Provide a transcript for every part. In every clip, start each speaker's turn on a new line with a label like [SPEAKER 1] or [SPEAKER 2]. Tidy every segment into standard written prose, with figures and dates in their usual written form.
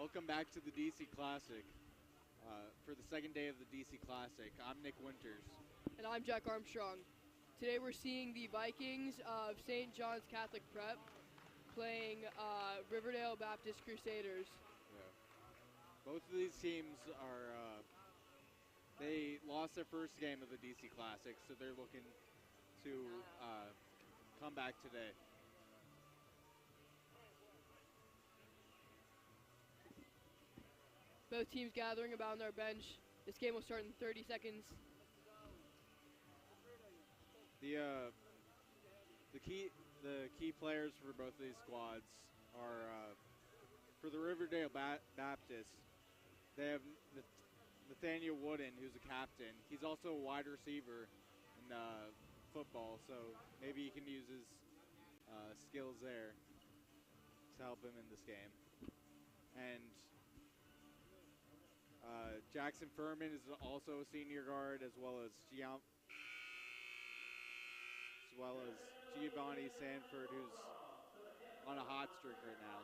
[SPEAKER 1] Welcome back to the DC Classic. For the second day of the DC Classic, I'm Nick Winters.
[SPEAKER 2] And I'm Jack Armstrong. Today we're seeing the Vikings of St. John's Catholic Prep playing Riverdale Baptist Crusaders.
[SPEAKER 1] Yeah. Both of these teams are, they lost their first game of the DC Classic, so they're looking to come back today.
[SPEAKER 2] Both teams gathering about on their bench. This game will start in 30 seconds.
[SPEAKER 1] The key players for both of these squads are for the Riverdale Baptist. They have Nathaniel Wooden, who's a captain. He's also a wide receiver in football, so maybe he can use his skills there to help him in this game. And Jackson Furman is also a senior guard, as well as Giovanni Sanford, who's on a hot streak right now.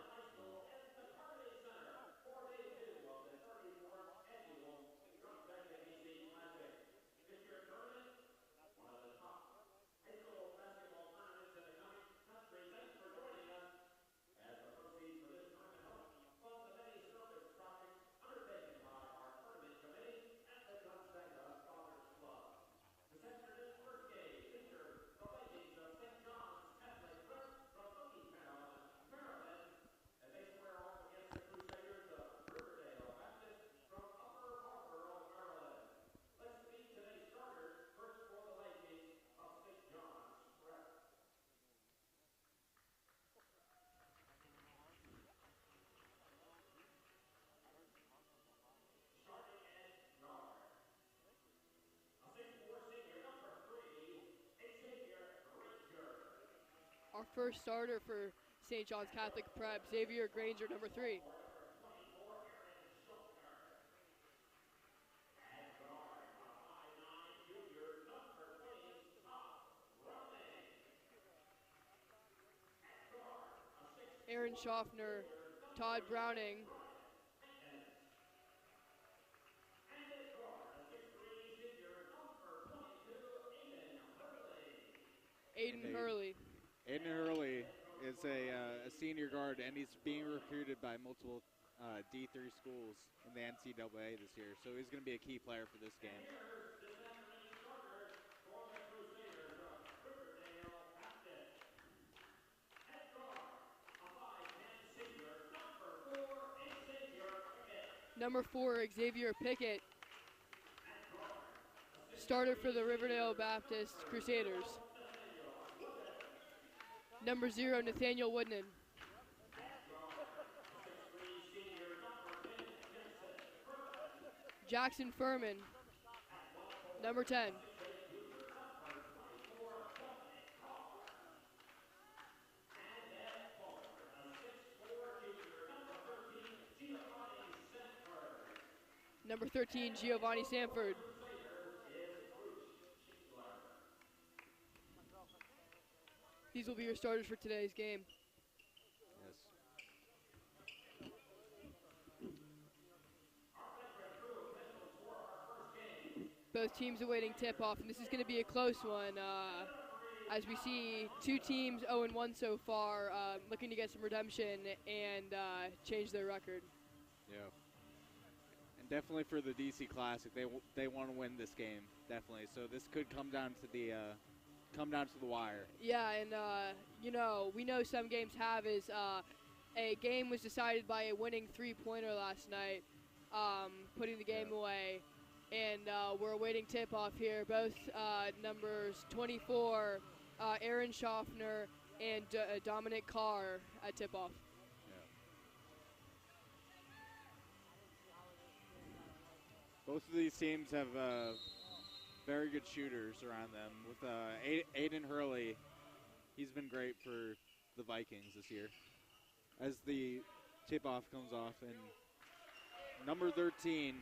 [SPEAKER 2] Our first starter for St. John's Catholic Prep, Xavier Granger, number 3. Aaron Schaffner, Todd Browning. Aiden Hurley.
[SPEAKER 1] Aiden Hurley is a senior guard, and he's being recruited by multiple D3 schools in the NCAA this year, so he's going to be a key player for this game.
[SPEAKER 2] Number 4, Xavier Pickett, starter for the Riverdale Baptist Crusaders. Number 0, Nathaniel Woodman. Jackson Furman, number 10. Number 13, Giovanni Sanford. These will be your starters for today's game.
[SPEAKER 1] Yes.
[SPEAKER 2] Both teams awaiting tip-off, and this is going to be a close one. As we see, two teams 0-1 so far, looking to get some redemption and change their record.
[SPEAKER 1] Yeah. And definitely for the DC Classic, they want to win this game, definitely. So this could come down to the wire.
[SPEAKER 2] Yeah, and we know some games have is a game was decided by a winning three-pointer last night, putting the game away. And we're awaiting tip-off here. Both numbers 24, Aaron Schaffner and Dominic Carr at tip-off.
[SPEAKER 1] Yeah. Both of these teams have very good shooters around them. With Aiden Hurley, he's been great for the Vikings this year. As the tip-off comes off, and number 13,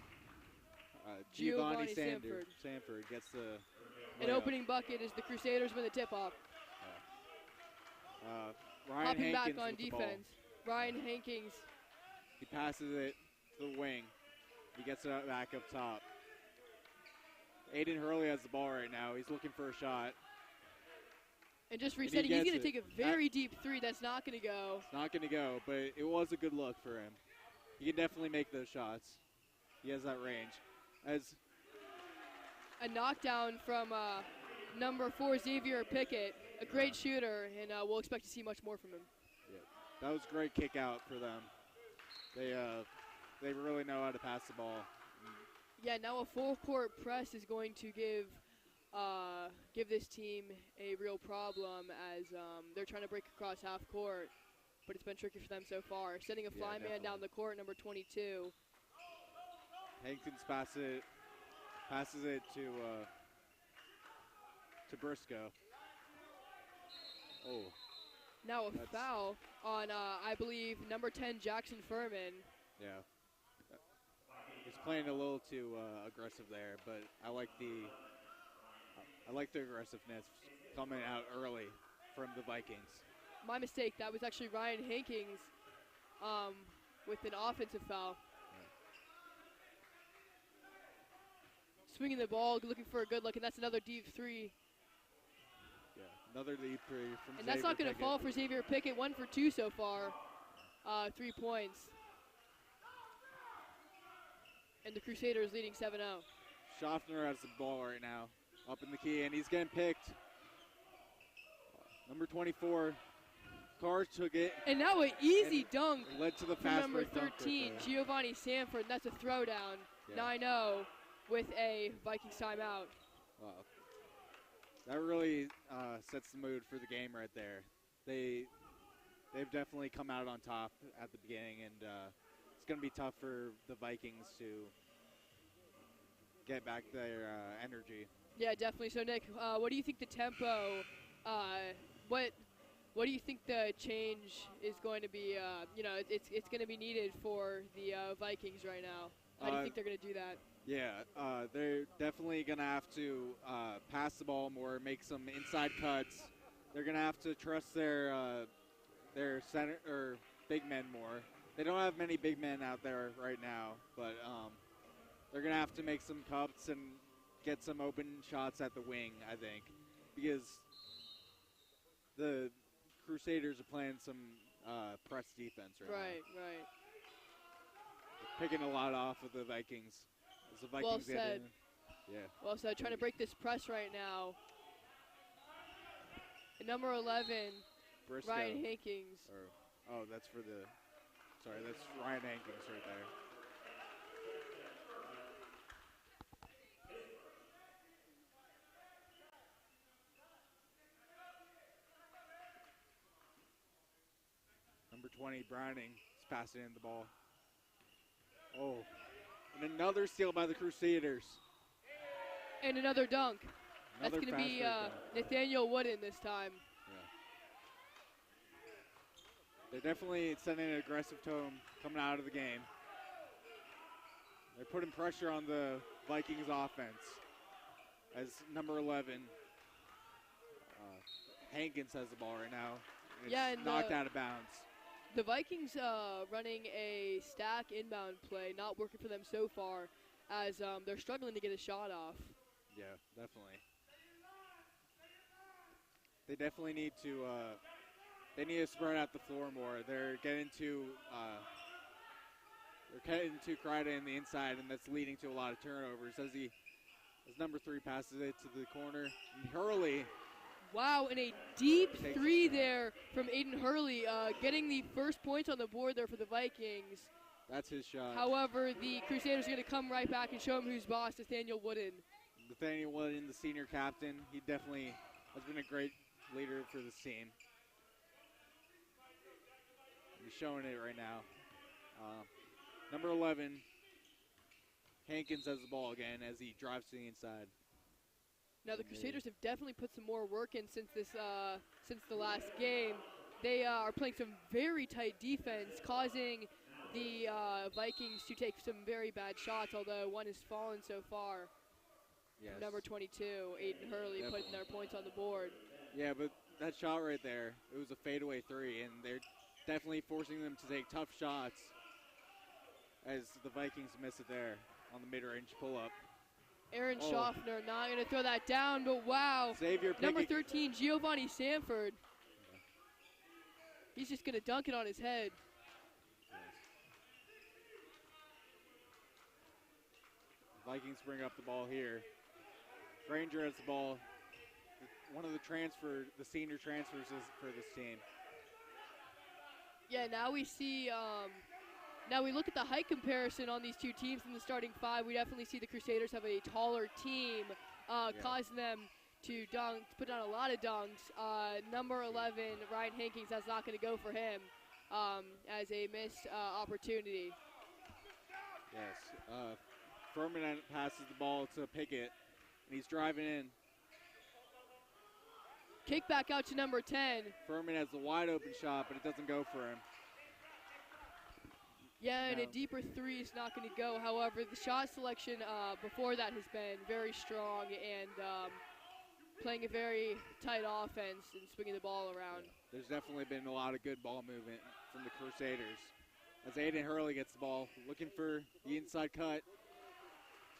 [SPEAKER 1] Giovanni Sanford gets the
[SPEAKER 2] an opening bucket as the Crusaders win the tip-off.
[SPEAKER 1] Ryan
[SPEAKER 2] Hopping
[SPEAKER 1] Hankins
[SPEAKER 2] back on
[SPEAKER 1] with the
[SPEAKER 2] defense.
[SPEAKER 1] ball.
[SPEAKER 2] Ryan Hankins
[SPEAKER 1] He passes it to the wing. He gets it back up top. Aiden Hurley has the ball right now. He's looking for a shot.
[SPEAKER 2] And just resetting, he's going to take a very deep three. That's not going to go.
[SPEAKER 1] It's not going to go, but it was a good look for him. He can definitely make those shots. He has that range. As
[SPEAKER 2] a knockdown from number 4, Xavier Pickett, a great shooter, and we'll expect to see much more from him.
[SPEAKER 1] Yeah, that was a great kick out for them. They really know how to pass the ball.
[SPEAKER 2] Yeah, now a full court press is going to give this team a real problem as they're trying to break across half court, but it's been tricky for them so far. Sending a fly man down the court, number 22.
[SPEAKER 1] Hankins passes it to Briscoe. Oh.
[SPEAKER 2] Now a foul on, I believe, number 10, Jackson Furman.
[SPEAKER 1] Yeah. He's playing a little too aggressive there, but I like the aggressiveness coming out early from the Vikings.
[SPEAKER 2] My mistake. That was actually Ryan Hankins with an offensive foul. Yeah. Swinging the ball, looking for a good look, and that's another deep three.
[SPEAKER 1] Yeah, another deep three from
[SPEAKER 2] And
[SPEAKER 1] Xavier
[SPEAKER 2] that's not going to fall for Xavier Pickett. 1 for 2 so far. 3 points. And the Crusaders leading 7-0.
[SPEAKER 1] Schaffner has the ball right now, up in the key, and he's getting picked. Number 24, Carr took it.
[SPEAKER 2] And now an easy dunk
[SPEAKER 1] led to the
[SPEAKER 2] from
[SPEAKER 1] fast
[SPEAKER 2] number
[SPEAKER 1] break
[SPEAKER 2] 13, Giovanni Sanford. And that's a throwdown, 9-0 with a Vikings timeout.
[SPEAKER 1] Wow. That really sets the mood for the game right there. They've definitely come out on top at the beginning, and it's going to be tough for the Vikings to get back their energy.
[SPEAKER 2] Yeah, definitely. So, Nick, what do you think the tempo, what do you think the change is going to be? It's going to be needed for the Vikings right now. How do you think they're going to do that?
[SPEAKER 1] Yeah, they're definitely going to have to pass the ball more, make some inside cuts. They're going to have to trust their center or big men more. They don't have many big men out there right now, but they're going to have to make some cuts and get some open shots at the wing, I think, because the Crusaders are playing some press defense right now.
[SPEAKER 2] Right.
[SPEAKER 1] They're picking a lot off of the Vikings. As the Vikings
[SPEAKER 2] well said.
[SPEAKER 1] Yeah.
[SPEAKER 2] Well said. Trying to break this press right now. And number 11,
[SPEAKER 1] Briscoe.
[SPEAKER 2] Ryan Hankins.
[SPEAKER 1] That's Ryan Hankins right there. Number 20, Browning, is passing in the ball. Oh, and another steal by the Crusaders.
[SPEAKER 2] And another dunk.
[SPEAKER 1] Another
[SPEAKER 2] That's going to be
[SPEAKER 1] dunk.
[SPEAKER 2] Nathaniel Wooden this time.
[SPEAKER 1] They're definitely setting an aggressive tone coming out of the game. They're putting pressure on the Vikings offense as number 11, Hankins has the ball right now. It's knocked out of bounds.
[SPEAKER 2] The Vikings running a stack inbound play, not working for them so far as they're struggling to get a shot off.
[SPEAKER 1] Yeah, definitely. They definitely need to spread out the floor more. They're getting too crowded in the inside, and that's leading to a lot of turnovers. As number 3 passes it to the corner, and Hurley.
[SPEAKER 2] Wow, and a deep three there from Aiden Hurley, getting the first points on the board there for the Vikings.
[SPEAKER 1] That's his shot.
[SPEAKER 2] However, the Crusaders are going to come right back and show him who's boss, Nathaniel Wooden.
[SPEAKER 1] Nathaniel Wooden, the senior captain, he definitely has been a great leader for this team. He's showing it right now. Number 11, Hankins has the ball again as he drives to the inside.
[SPEAKER 2] Now the Crusaders have definitely put some more work in since the last game. They are playing some very tight defense, causing the Vikings to take some very bad shots, although one has fallen so far.
[SPEAKER 1] Yes.
[SPEAKER 2] Number 22, Aiden Hurley, putting their points on the board.
[SPEAKER 1] Yeah, but that shot right there, it was a fadeaway 3, and they're definitely forcing them to take tough shots. as the Vikings miss it there on the mid-range pull-up.
[SPEAKER 2] Aaron Schaffner not going to throw that down, but wow.
[SPEAKER 1] Xavier
[SPEAKER 2] Number 13, Giovanni Sanford. He's just going to dunk it on his head.
[SPEAKER 1] The Vikings bring up the ball here. Granger has the ball. One of the senior transfers is for this team.
[SPEAKER 2] Yeah, now we see, now we look at the height comparison on these two teams in the starting five. We definitely see the Crusaders have a taller team, causing them to put down a lot of dunks. Number 11, Ryan Hankins, that's not going to go for him as a missed opportunity.
[SPEAKER 1] Yes. Furman passes the ball to Pickett, and he's driving in.
[SPEAKER 2] Kick back out to number 10.
[SPEAKER 1] Furman has the wide open shot, but it doesn't go for him.
[SPEAKER 2] Yeah, and a deeper three is not going to go. However, the shot selection before that has been very strong and playing a very tight offense and swinging the ball around.
[SPEAKER 1] There's definitely been a lot of good ball movement from the Crusaders. As Aiden Hurley gets the ball, looking for the inside cut.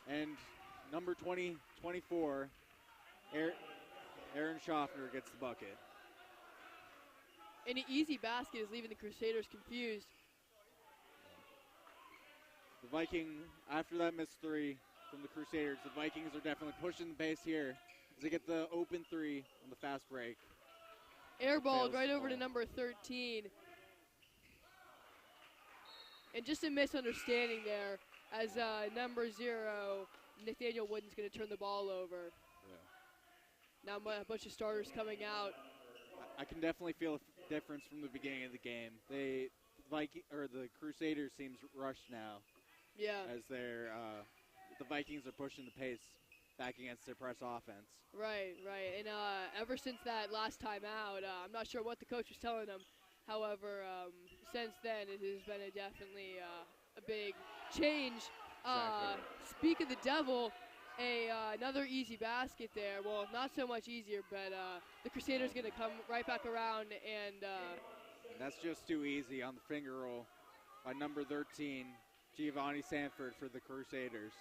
[SPEAKER 1] And number 24, Aaron Schaffner gets the bucket.
[SPEAKER 2] And an easy basket is leaving the Crusaders confused.
[SPEAKER 1] The Vikings, after that missed three from the Crusaders, the Vikings are definitely pushing the pace here as they get the open three on the fast break.
[SPEAKER 2] Airballed right over to number 13. And just a misunderstanding there as number 0, Nathaniel Wooden's going to turn the ball over. Now a bunch of starters coming out.
[SPEAKER 1] I can definitely feel a difference from the beginning of the game. The Crusaders seems rushed now.
[SPEAKER 2] Yeah.
[SPEAKER 1] As the Vikings are pushing the pace back against their press offense. Right.
[SPEAKER 2] And ever since that last time out, I'm not sure what the coach was telling them. However, since then it has been definitely a big change.
[SPEAKER 1] Exactly.
[SPEAKER 2] Speak of the devil. Another easy basket there. Well, not so much easier, but the Crusaders going to come right back around, and
[SPEAKER 1] that's just too easy on the finger roll by number 13, Giovanni Sanford for the Crusaders.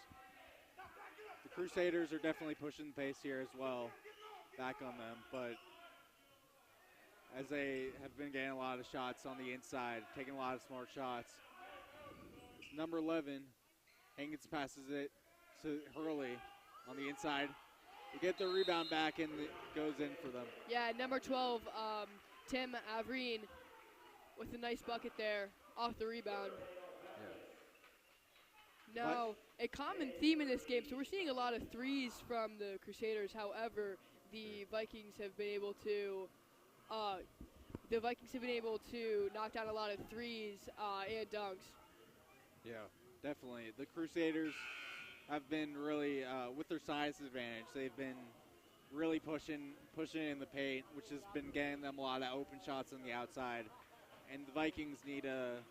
[SPEAKER 1] The Crusaders are definitely pushing the pace here as well, back on them, but as they have been getting a lot of shots on the inside, taking a lot of smart shots. Number 11, Hankins passes it to Hurley on the inside. They get the rebound back and it goes in for them.
[SPEAKER 2] Yeah, number 12, Tim Avreen with a nice bucket there off the rebound.
[SPEAKER 1] Yeah.
[SPEAKER 2] Now, a common theme in this game, so we're seeing a lot of threes from the Crusaders. However, the Vikings have been able to knock down a lot of threes and dunks.
[SPEAKER 1] Yeah, definitely. The Crusaders have been really, with their size advantage, they've been really pushing in the paint, which has been getting them a lot of open shots on the outside. And the Vikings need to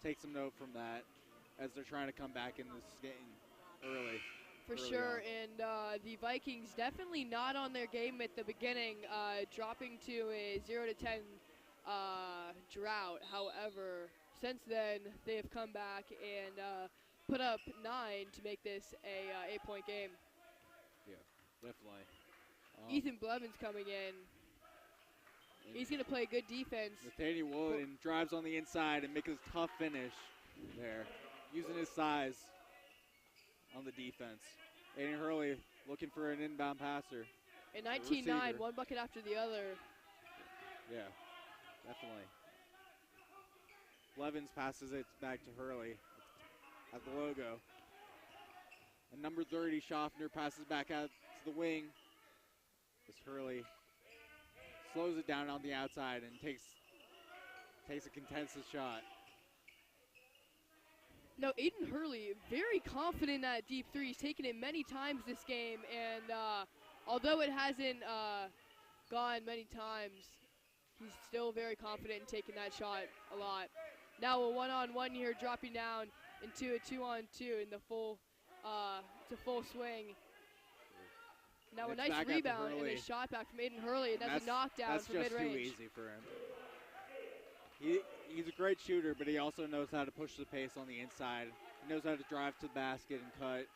[SPEAKER 1] take some note from that as they're trying to come back in this game early.
[SPEAKER 2] For sure, and the Vikings definitely not on their game at the beginning, dropping to a 0-10 drought. However, since then, they have come back and put up 9 to make this a 8-point game.
[SPEAKER 1] Yeah, definitely.
[SPEAKER 2] Ethan Blevin's coming in. He's going to play good defense.
[SPEAKER 1] Nathaniel Wooden drives on the inside and makes a tough finish there, using his size on the defense. Aiden Hurley looking for an inbound passer.
[SPEAKER 2] In 19-9, one bucket after the other.
[SPEAKER 1] Yeah, definitely. Blevins passes it back to Hurley at the logo. And number 30, Schaffner, passes back out to the wing. As Hurley slows it down on the outside and takes a contested shot.
[SPEAKER 2] No, Aiden Hurley, very confident in that deep three. He's taken it many times this game, and although it hasn't gone many times, he's still very confident in taking that shot a lot. Now a one-on-one here, dropping down into a 2-on-2 in the full swing. Now a nice rebound and a shot back from Aiden Hurley, and that's a knockdown from mid-range.
[SPEAKER 1] That's just too easy for him. He's a great shooter, but he also knows how to push the pace on the inside He knows how to drive to the basket and cut,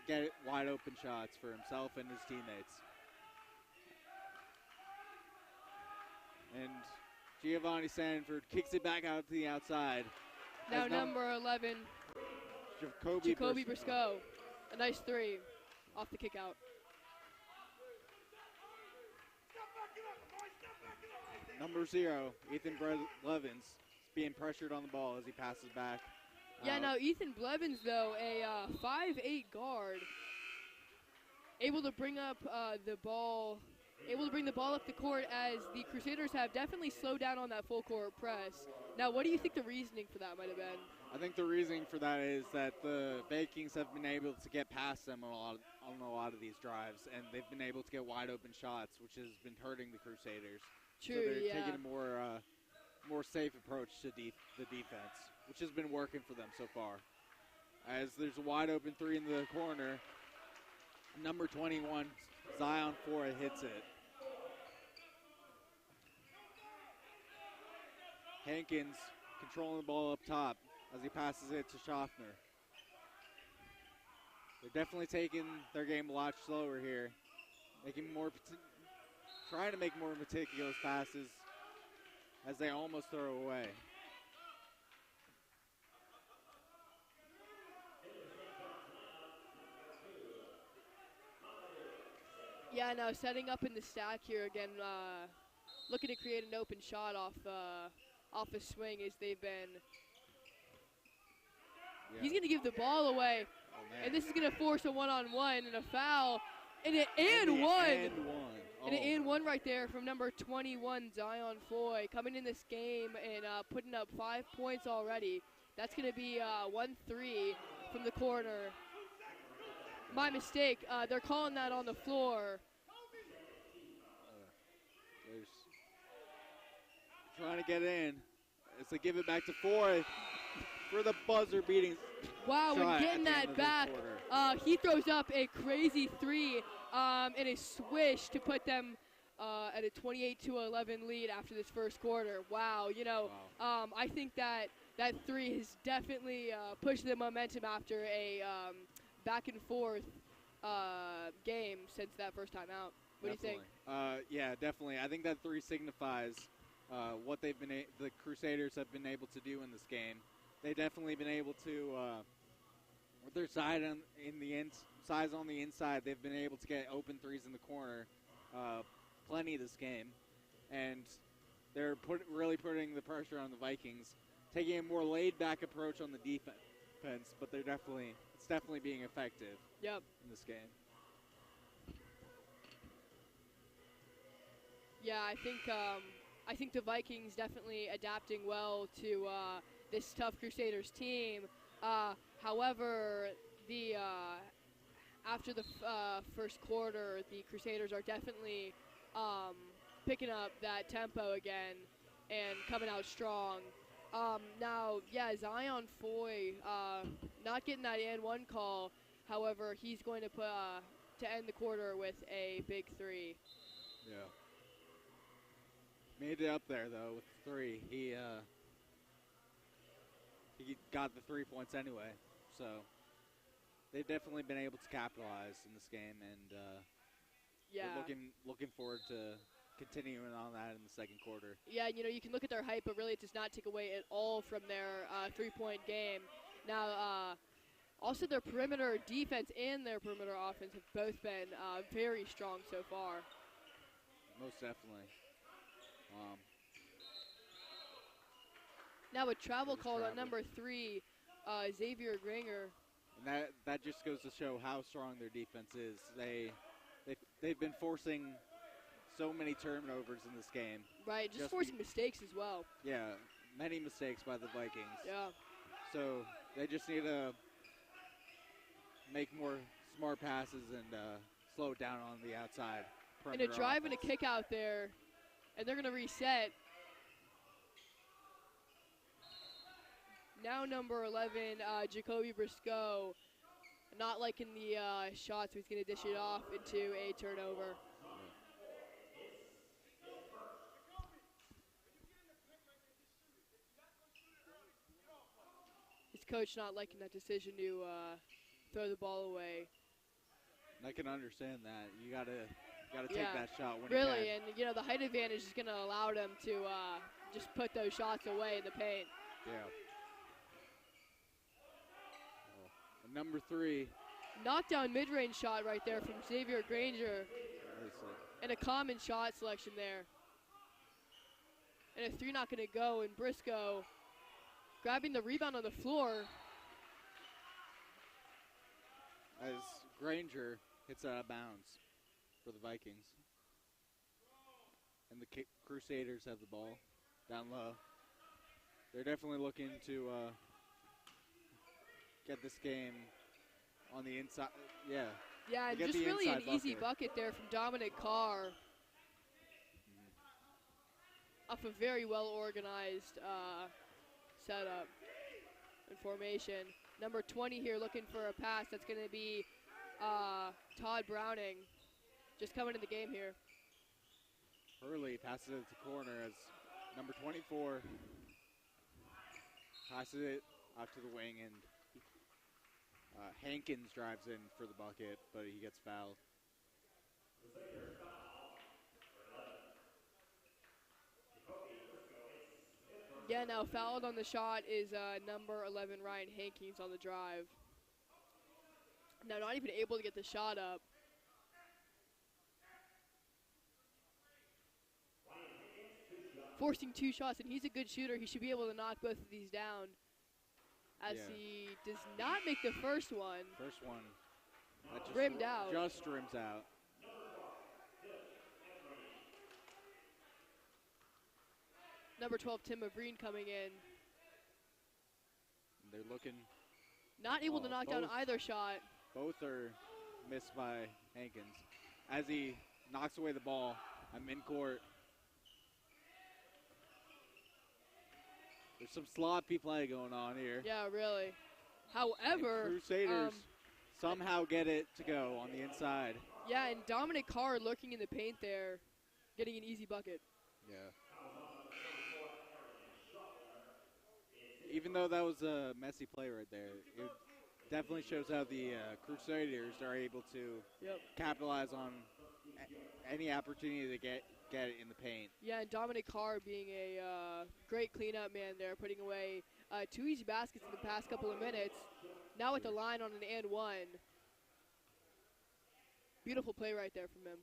[SPEAKER 1] get wide open shots for himself and his teammates. And Giovanni Sanford kicks it back out to the outside.
[SPEAKER 2] Now number 11, Jacoby Briscoe. A nice three off the kick out.
[SPEAKER 1] Number 0, Ethan Blevins, is being pressured on the ball as he passes back.
[SPEAKER 2] Yeah, now Ethan Blevins, though, a 5'8" guard, able to bring up the ball up the court as the Crusaders have definitely slowed down on that full court press. Now, what do you think the reasoning for that might have been?
[SPEAKER 1] I think the reasoning for that is that the Vikings have been able to get past them on a lot of these drives, and they've been able to get wide open shots, which has been hurting the Crusaders.
[SPEAKER 2] True,
[SPEAKER 1] so they're
[SPEAKER 2] yeah.
[SPEAKER 1] taking a more safe approach to the defense, which has been working for them so far. As there's a wide open three in the corner, number 21, Zion Fora hits it. Hankins controlling the ball up top as he passes it to Schaffner. They're definitely taking their game a lot slower here, trying to make more meticulous passes as they almost throw away.
[SPEAKER 2] Yeah, now setting up in the stack here again, looking to create an open shot off a swing as they've been. Yeah. He's going to give the ball away, and this is going to force a one-on-one and a foul, and an one right there from number 21, Zion Foy, coming in this game and putting up 5 points already. That's going to be 1-3 from the corner. My mistake. They're calling that on the floor.
[SPEAKER 1] Trying to get in as they give it back to Foy for the buzzer beating.
[SPEAKER 2] Wow, when getting that back, he throws up a crazy three and a swish to put them at a 28-11 lead after this first quarter. Wow, I think that three has definitely pushed the momentum after a back and forth game since that first time out. What do you think?
[SPEAKER 1] Yeah, definitely. I think that three signifies what the Crusaders have been able to do in this game. They've definitely been able to, with their size on the inside, they've been able to get open threes in the corner plenty this game. And they're really putting the pressure on the Vikings, taking a more laid-back approach on the defense, but it's definitely being effective in this game.
[SPEAKER 2] Yeah, I think the Vikings definitely adapting well to this tough Crusaders team. However, after the first quarter, the Crusaders are definitely picking up that tempo again and coming out strong. Now, Zion Foy not getting that and one call. However, he's going to to end the quarter with a big three.
[SPEAKER 1] Yeah. Made it up there, though, with the three. He got the 3 points anyway. So they've definitely been able to capitalize in this game, and we're looking forward to continuing on that in the second quarter.
[SPEAKER 2] Yeah, you can look at their height, but really it does not take away at all from their three-point game. Now, also their perimeter defense and their perimeter offense have both been very strong so far.
[SPEAKER 1] Most definitely.
[SPEAKER 2] Now a travel call on number 3, Xavier Granger.
[SPEAKER 1] And that just goes to show how strong their defense is. They've been forcing so many turnovers in this game.
[SPEAKER 2] Right, just forcing mistakes as well.
[SPEAKER 1] Yeah, many mistakes by the Vikings.
[SPEAKER 2] Yeah.
[SPEAKER 1] So they just need to make more smart passes and slow it down on the outside.
[SPEAKER 2] And a drive and a kick out there, and they're going to reset. Now number 11, Jacoby Briscoe, not liking the shots, he's going to dish it off into a turnover. coach not liking that decision to throw the ball away.
[SPEAKER 1] I can understand that. You gotta take
[SPEAKER 2] Yeah,
[SPEAKER 1] that shot when
[SPEAKER 2] really,
[SPEAKER 1] you can.
[SPEAKER 2] and the height advantage is going to allow them to just put those shots away in the paint.
[SPEAKER 1] Yeah. Oh. Number 3.
[SPEAKER 2] Knockdown mid-range shot right there from Xavier Granger. And a common shot selection there. And a 3 not going to go, and Briscoe grabbing the rebound on the floor.
[SPEAKER 1] As Granger hits out of bounds for the Vikings. And the Crusaders have the ball down low. They're definitely looking to get this game on the inside. Yeah.
[SPEAKER 2] Yeah, and just really an easy bucket there from Dominic Carr. Off a very well-organized setup and formation. Number 20 here looking for a pass. That's going to be Todd Browning. Just coming to the game here.
[SPEAKER 1] Hurley passes it to corner as number 24 passes it out to the wing, and Hankins drives in for the bucket, but he gets fouled.
[SPEAKER 2] Yeah, now fouled on the shot is number 11, Ryan Hankins, on the drive. Now not even able to get the shot up. Forcing 2 shots, and he's a good shooter. He should be able to knock both of these down. As he does not make the first one.
[SPEAKER 1] First one. That just
[SPEAKER 2] rimmed out.
[SPEAKER 1] Just rims out.
[SPEAKER 2] Number 12, Tim Mavreen coming in.
[SPEAKER 1] They're looking.
[SPEAKER 2] Not able to knock down either shot.
[SPEAKER 1] Both are missed by Hankins. As he knocks away the ball at midcourt. There's some sloppy play going on here.
[SPEAKER 2] Yeah, really. However,
[SPEAKER 1] and Crusaders somehow get it to go on the inside.
[SPEAKER 2] Yeah, and Dominic Carr lurking in the paint there, getting an easy bucket.
[SPEAKER 1] Yeah. Even though that was a messy play right there, it definitely shows how the Crusaders are able to capitalize on any opportunity to get it in the paint.
[SPEAKER 2] Yeah, and Dominic Carr being a great cleanup man there, putting away 2 easy baskets in the past couple of minutes. Now at the line on an and 1. Beautiful play right there from him.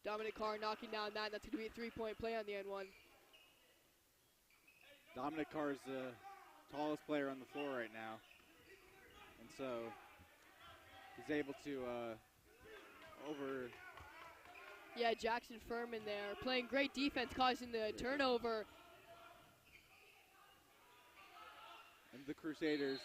[SPEAKER 2] Dominic Carr knocking down that. That's going to be a 3-point play on the and 1.
[SPEAKER 1] Dominic Carr is the tallest player on the floor right now. And so he's able to
[SPEAKER 2] Yeah, Jackson Furman there, playing great defense, causing the turnover.
[SPEAKER 1] And the Crusaders.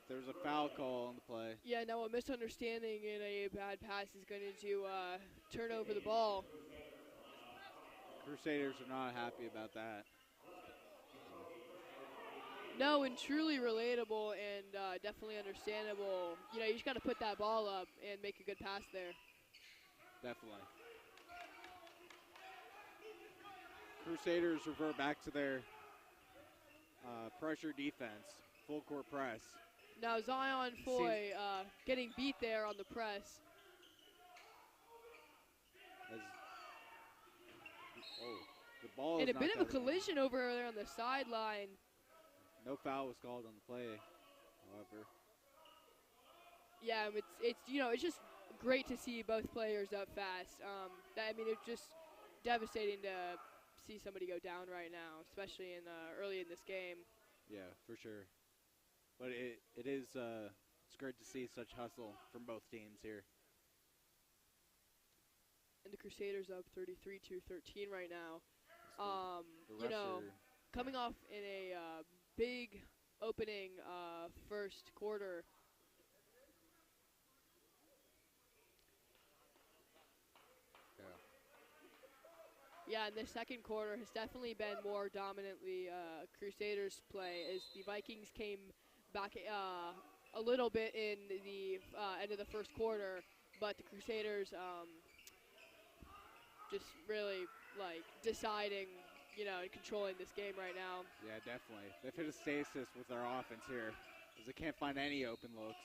[SPEAKER 1] There's a foul call on the play.
[SPEAKER 2] Yeah, now a misunderstanding and a bad pass is going to turn over the ball.
[SPEAKER 1] Crusaders are not happy about that.
[SPEAKER 2] No, and truly relatable and definitely understandable. You know, you just got to put that ball up and make a good pass there.
[SPEAKER 1] Definitely. Crusaders revert back to their pressure defense, full court press.
[SPEAKER 2] Now Zion Foy getting beat there on the press.
[SPEAKER 1] The ball
[SPEAKER 2] and
[SPEAKER 1] is
[SPEAKER 2] a bit of a collision over there on the sideline.
[SPEAKER 1] No foul was called on the play, however.
[SPEAKER 2] Yeah, it's just great to see both players up fast. It's just devastating to see somebody go down right now, especially early in this game.
[SPEAKER 1] Yeah, for sure. But it is it's great to see such hustle from both teams here.
[SPEAKER 2] And the Crusaders up 33-13 right now. Coming off in a big opening first quarter. Yeah, and the second quarter has definitely been more dominantly Crusaders play as the Vikings came back a little bit in the end of the first quarter, but the Crusaders just really like deciding, and controlling this game right now.
[SPEAKER 1] Yeah, definitely. They've hit a stasis with our offense here, as they can't find any open looks.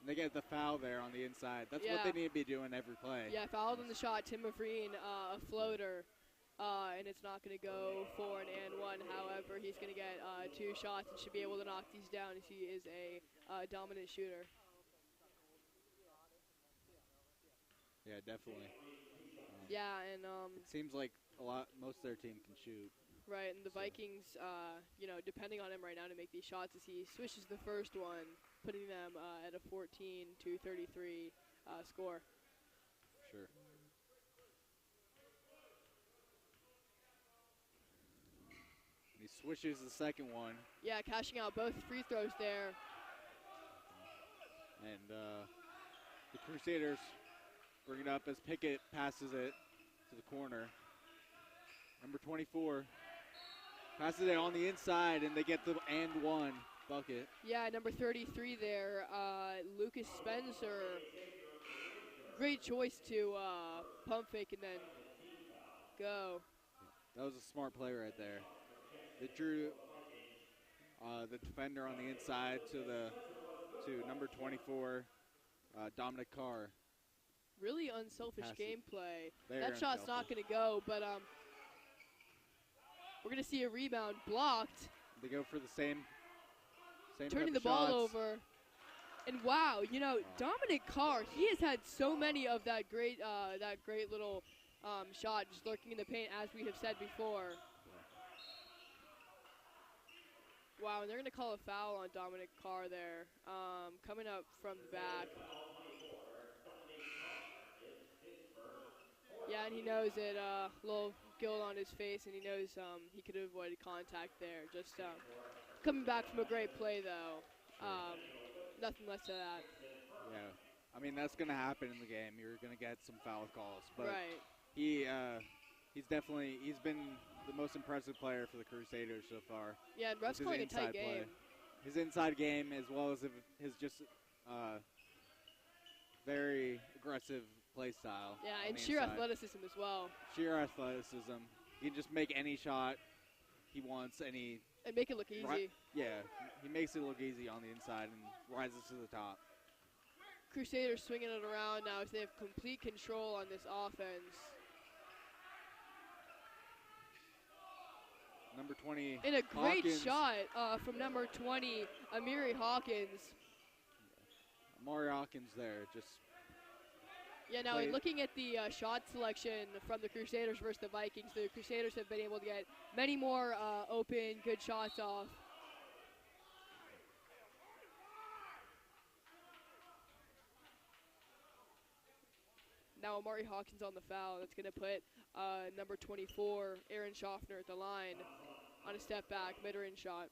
[SPEAKER 1] And they get the foul there on the inside. That's what they need to be doing every play.
[SPEAKER 2] Yeah, fouled on the shot. Tim Mavreen, a floater, and it's not going to go for an and one. However, he's going to get 2 shots and should be able to knock these down as he is a dominant shooter.
[SPEAKER 1] Yeah, definitely.
[SPEAKER 2] And
[SPEAKER 1] it seems like most of their team can shoot.
[SPEAKER 2] Right, and the Vikings, depending on him right now to make these shots as he swishes the first one, putting them at a 14-33 score.
[SPEAKER 1] Sure. And he swishes the second one.
[SPEAKER 2] Yeah, cashing out both free throws there.
[SPEAKER 1] And the Crusaders bring it up as Pickett passes it to the corner. Number 24 passes it on the inside, and they get the and one bucket.
[SPEAKER 2] Yeah, number 33 there, Lucas Spencer. Great choice to pump fake and then go.
[SPEAKER 1] That was a smart play right there. They drew the defender on the inside to number 24, Dominic Carr.
[SPEAKER 2] Really unselfish gameplay.
[SPEAKER 1] That
[SPEAKER 2] shot's not going to go, but we're going to see a rebound blocked.
[SPEAKER 1] They go for the same
[SPEAKER 2] turning the ball over. And wow, Dominic Carr, he has had so many of that great little shot just lurking in the paint, as we have said before. Wow, and they're going to call a foul on Dominic Carr there. Coming up from the back. Yeah, and he knows it. Little gilt on his face, and he knows he could have avoided contact there. Just coming back from a great play, though. Nothing less to that.
[SPEAKER 1] Yeah, I mean that's going to happen in the game. You're going to get some foul calls, but
[SPEAKER 2] right.
[SPEAKER 1] He's been the most impressive player for the Crusaders so far.
[SPEAKER 2] Yeah, and refs calling a tight game.
[SPEAKER 1] His inside game, as well as his just very aggressive play style.
[SPEAKER 2] Yeah, and sheer athleticism as well.
[SPEAKER 1] Sheer athleticism. He can just make any shot he wants, and
[SPEAKER 2] make it look easy.
[SPEAKER 1] Yeah, he makes it look easy on the inside and rises to the top.
[SPEAKER 2] Crusaders swinging it around now as they have complete control on this offense.
[SPEAKER 1] Number 20,
[SPEAKER 2] and a great
[SPEAKER 1] Hawkins.
[SPEAKER 2] shot from number 20, Amiri Hawkins.
[SPEAKER 1] Amari Hawkins there, just.
[SPEAKER 2] Yeah, now looking at the shot selection from the Crusaders versus the Vikings, the Crusaders have been able to get many more open, good shots off. Now Amari Hawkins on the foul. That's going to put number 24, Aaron Schaffner, at the line on a step back, mid-range shot.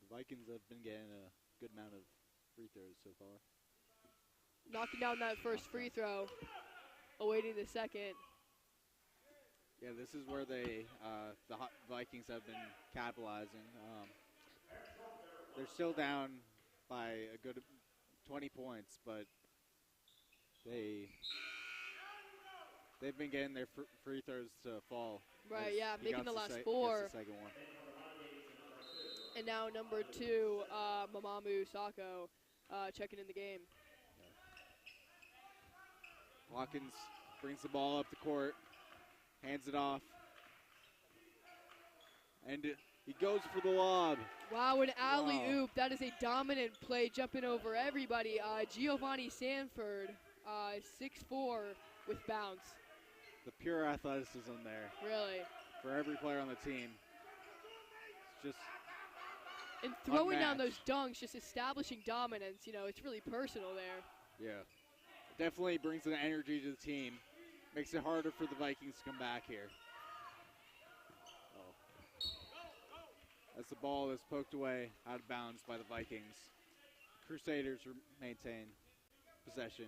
[SPEAKER 1] The Vikings have been getting a good amount of free throws so far.
[SPEAKER 2] Knocking down that first free throw, awaiting the second.
[SPEAKER 1] Yeah, this is where the Vikings have been capitalizing. They're still down by a good 20 points, but they've been getting their free throws to fall.
[SPEAKER 2] Right, yeah, making the last four.
[SPEAKER 1] The second one.
[SPEAKER 2] And now number 2, Mamamu Sako, checking in the game.
[SPEAKER 1] Hawkins brings the ball up the court, hands it off, and he goes for the lob.
[SPEAKER 2] Wow, an alley-oop. That is a dominant play, jumping over everybody. Giovanni Sanford, 6'4", with bounce.
[SPEAKER 1] The pure athleticism there.
[SPEAKER 2] Really.
[SPEAKER 1] For every player on the team. It's just
[SPEAKER 2] and throwing
[SPEAKER 1] unmatched.
[SPEAKER 2] down those dunks, just establishing dominance. It's really personal there.
[SPEAKER 1] Yeah. Definitely brings an energy to the team. Makes it harder for the Vikings to come back here. As the ball is poked away out of bounds by the Vikings. Crusaders maintain possession.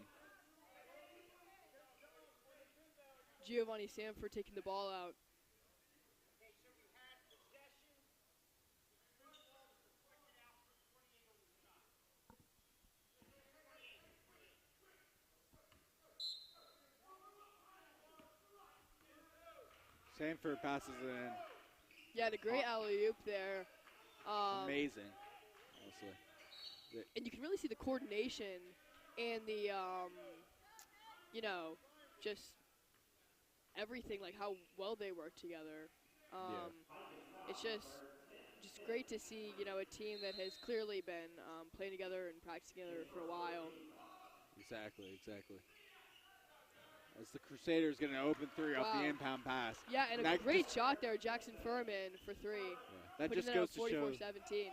[SPEAKER 2] Giovanni Sanford taking the ball out.
[SPEAKER 1] Sanford passes it in.
[SPEAKER 2] Yeah, the great alley-oop there.
[SPEAKER 1] Amazing, honestly.
[SPEAKER 2] And you can really see the coordination and the, just everything, like how well they work together. It's just great to see, a team that has clearly been playing together and practicing together for a while.
[SPEAKER 1] Exactly. As the Crusaders get an open three off the impound pass.
[SPEAKER 2] Yeah, and a great shot there, Jackson Furman for three.
[SPEAKER 1] Yeah, that just goes to show.
[SPEAKER 2] 44-17.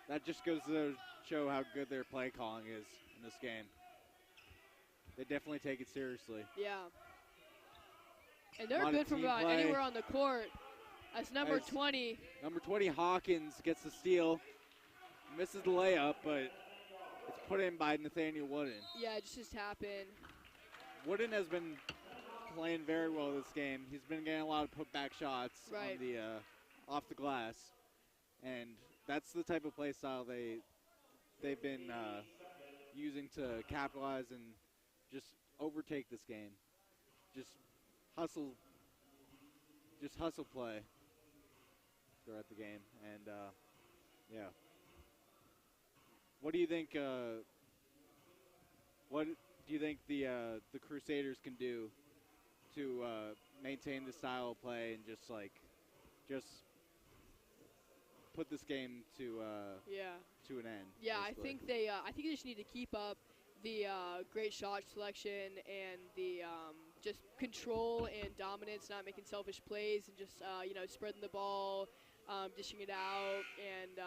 [SPEAKER 1] That just goes to show how good their play calling is in this game. They definitely take it seriously.
[SPEAKER 2] Yeah. And they're good from anywhere on the court. That's number 20.
[SPEAKER 1] Number 20, Hawkins, gets the steal. Misses the layup, but it's put in by Nathaniel Wooden.
[SPEAKER 2] Yeah, it just happened.
[SPEAKER 1] Wooden has been playing very well this game. He's been getting a lot of putback shots on the off the glass. And that's the type of play style they've been using to capitalize and just overtake this game. Just hustle play throughout the game. And yeah. What do you think? What do you think the Crusaders can do to maintain the style of play and just put this game to an end?
[SPEAKER 2] Yeah,
[SPEAKER 1] basically?
[SPEAKER 2] I think they just need to keep up the great shot selection and the just control and dominance, not making selfish plays, and just spreading the ball, dishing it out, and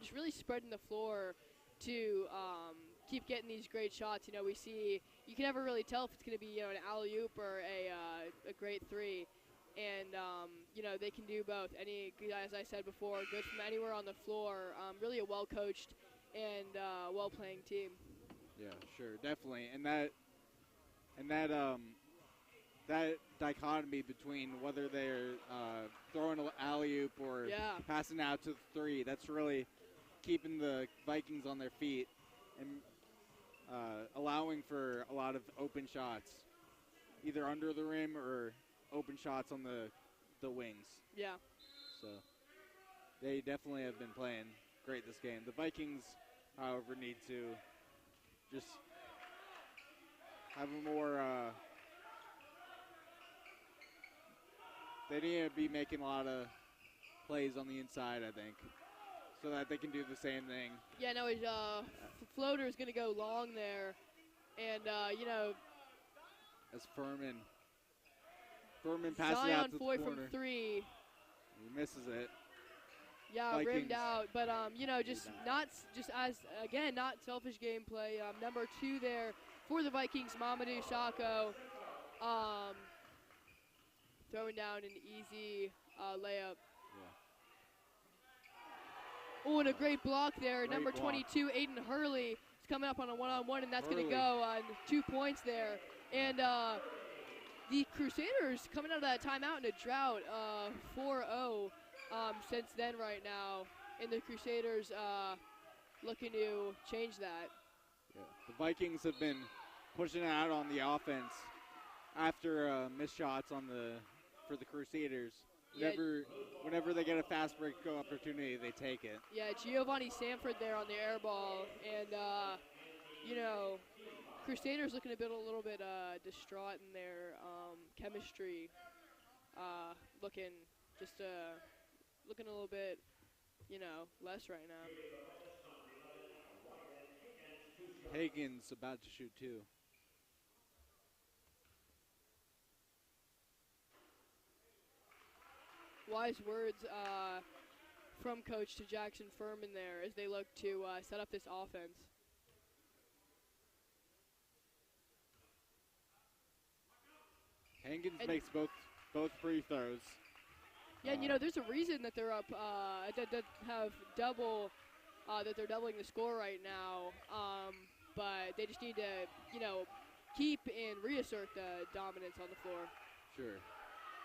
[SPEAKER 2] just really spreading the floor to keep getting these great shots. We see you can never really tell if it's going to be an alley-oop or a great three. And, they can do both. As I said before, good from anywhere on the floor. Really a well-coached and well-playing team.
[SPEAKER 1] Yeah, sure, definitely. And that dichotomy between whether they're throwing an alley-oop or passing out to the three, that's really keeping the Vikings on their feet and allowing for a lot of open shots, either under the rim or open shots on the wings.
[SPEAKER 2] Yeah.
[SPEAKER 1] So they definitely have been playing great this game. The Vikings, however, need to just have a more they need to be making a lot of plays on the inside, I think, so that they can do the same thing.
[SPEAKER 2] Yeah, no, floater is going to go long there. And,
[SPEAKER 1] as Furman passes
[SPEAKER 2] Zion
[SPEAKER 1] out to
[SPEAKER 2] Foy
[SPEAKER 1] the corner.
[SPEAKER 2] From three.
[SPEAKER 1] He misses it.
[SPEAKER 2] Yeah,
[SPEAKER 1] Vikings.
[SPEAKER 2] rimmed out. But, not selfish gameplay. Number 2 there for the Vikings, Mamadou Sakho. Throwing down an easy layup. Yeah. Oh, and a great block there. Number 22, Aiden Hurley, is coming up on a one-on-one, and that's going to go on 2 points there. And the Crusaders coming out of that timeout in a drought, 4-0 since then right now. And the Crusaders looking to change that.
[SPEAKER 1] Yeah. The Vikings have been pushing out on the offense after missed shots for the Crusaders. Whenever they get a fast break opportunity, they take it.
[SPEAKER 2] Yeah, Giovanni Sanford there on the air ball. And, Crusaders looking a little bit distraught in their chemistry. Looking a little bit, less right now.
[SPEAKER 1] Hagen's about to shoot too.
[SPEAKER 2] Wise words from coach to Jackson Furman there as they look to set up this offense.
[SPEAKER 1] Hankins makes both free throws.
[SPEAKER 2] Yeah, and there's a reason that they're up, that have that they're doubling the score right now. But they just need to, keep and reassert the dominance on the floor.
[SPEAKER 1] Sure.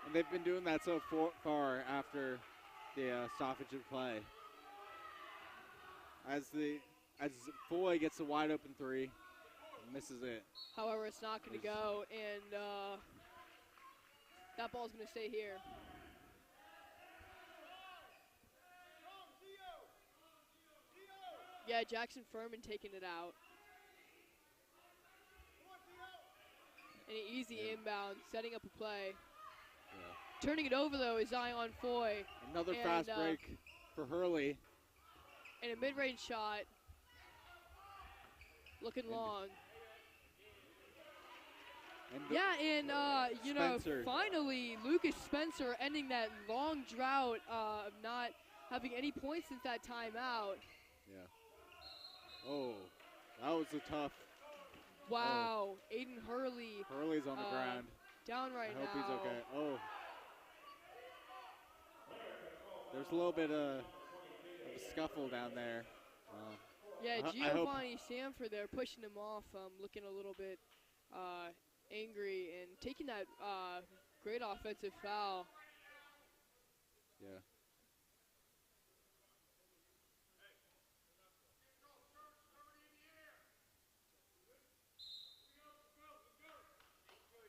[SPEAKER 1] And they've been doing that so far after the stoppage of play. As Foy gets a wide open three, misses it.
[SPEAKER 2] However, it's not going to go, and That ball's going to stay here. Yeah, Jackson Furman taking it out. And an easy inbound, setting up a play. Yeah. Turning it over, though, is Zion Foy.
[SPEAKER 1] Another fast break for Hurley.
[SPEAKER 2] And a mid-range shot. Looking long. And you
[SPEAKER 1] Spencer.
[SPEAKER 2] know, finally, Lucas Spencer ending that long drought of not having any points since that timeout.
[SPEAKER 1] Yeah. Oh, that was a tough.
[SPEAKER 2] Wow, Aiden Hurley.
[SPEAKER 1] Hurley's on the ground.
[SPEAKER 2] Down right now.
[SPEAKER 1] I hope he's okay. Oh. There's a little bit of a scuffle down there.
[SPEAKER 2] Yeah, Giovanni Sanford there pushing him off, looking a little bit angry and taking that great offensive foul.
[SPEAKER 1] Yeah.